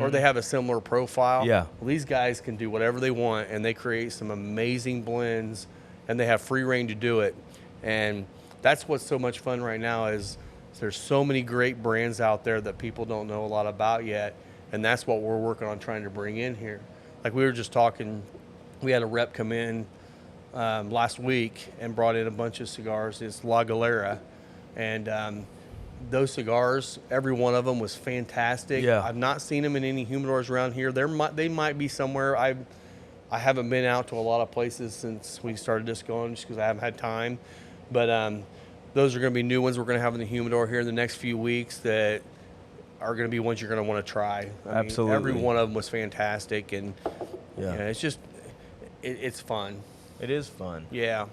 or they have a similar profile. Yeah. Well, these guys can do whatever they want, and they create some amazing blends, and they have free reign to do it. And that's what's so much fun right now is there's so many great brands out there that people don't know a lot about yet, and that's what we're working on trying to bring in here. Like we were just talking, we had a rep come in last week and brought in a bunch of cigars. It's La Galera, and those cigars, every one of them was fantastic. Yeah. I've not seen them in any humidors around here. They might be somewhere. I haven't been out to a lot of places since we started this going, just because I haven't had time. But those are going to be new ones we're going to have in the humidor here in the next few weeks that are going to be ones you're going to want to try. Absolutely. Every one of them was fantastic, and Yeah. it's just it's fun. It is fun. Yeah.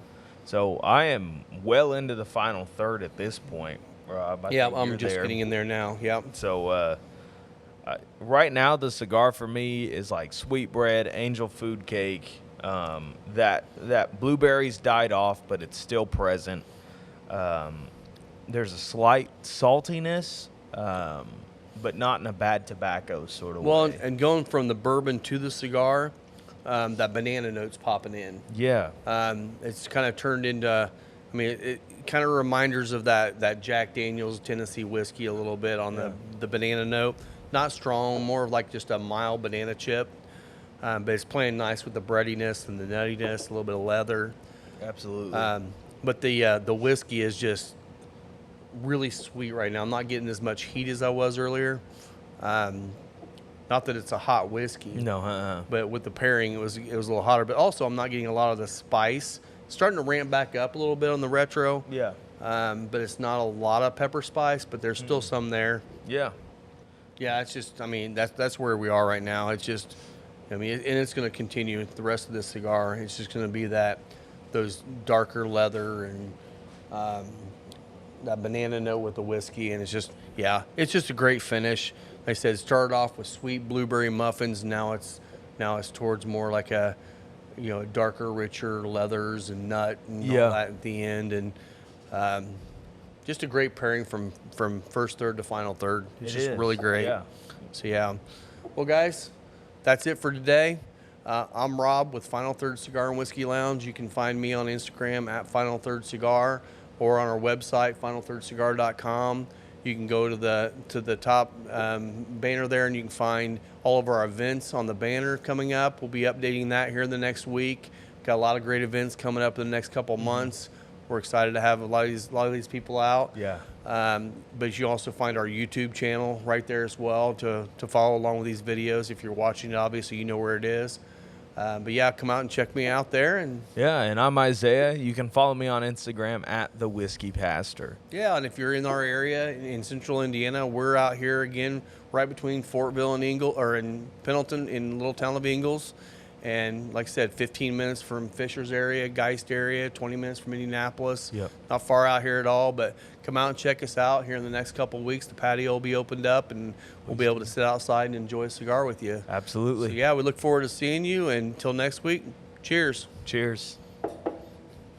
So I am well into the final third at this point, Rob. I Yeah, think I'm you're just there. getting in there now. Yep. So right now, the cigar for me is like sweetbread, angel food cake. That blueberries died off, but it's still present. There's a slight saltiness, but not in a bad tobacco sort of Well, way. and going from the bourbon to the cigar, that banana note's popping in. Yeah. It's kind of turned into, it kind of reminders of that Jack Daniel's Tennessee whiskey a little bit on the banana note. Not strong, more of like just a mild banana chip. But it's playing nice with the breadiness and the nuttiness, a little bit of leather. Absolutely. But the whiskey is just really sweet right now. I'm not getting as much heat as I was earlier. Not that it's a hot whiskey. No, But with the pairing, it was a little hotter. But also, I'm not getting a lot of the spice. It's starting to ramp back up a little bit on the retro. Yeah. But it's not a lot of pepper spice, but there's still some there. Yeah. Yeah, it's just, that's where we are right now. It's just, and it's going to continue the rest of this cigar. It's just going to be those darker leather and that banana note with the whiskey, and it's just a great finish. Like I said, it started off with sweet blueberry muffins. Now it's towards more like a darker, richer leathers and nut and all that at the end, and just a great pairing from first third to final third. It's just really great. Yeah. So well, guys, that's it for today. I'm Rob with Final Third Cigar and Whiskey Lounge. You can find me on Instagram at Final Third Cigar or on our website, finalthirdcigar.com. You can go to the top banner there, and you can find all of our events on the banner coming up. We'll be updating that here in the next week. Got a lot of great events coming up in the next couple months. We're excited to have a lot of these people out. Yeah. But you also find our YouTube channel right there as well to follow along with these videos. If you're watching it, obviously you know where it is. But come out and check me out there. And I'm Isaiah. You can follow me on Instagram at The Whiskey Pastor. yeah, and if you're in our area in central Indiana, we're out here again right between Fortville and in Pendleton in the little town of Ingalls. And like I said, 15 minutes from Fisher's area, Geist area, 20 minutes from Indianapolis. Yep. Not far out here at all, but come out and check us out here in the next couple of weeks. The patio will be opened up, and we'll be able to sit outside and enjoy a cigar with you. Absolutely. So we look forward to seeing you. And until next week, cheers. Cheers.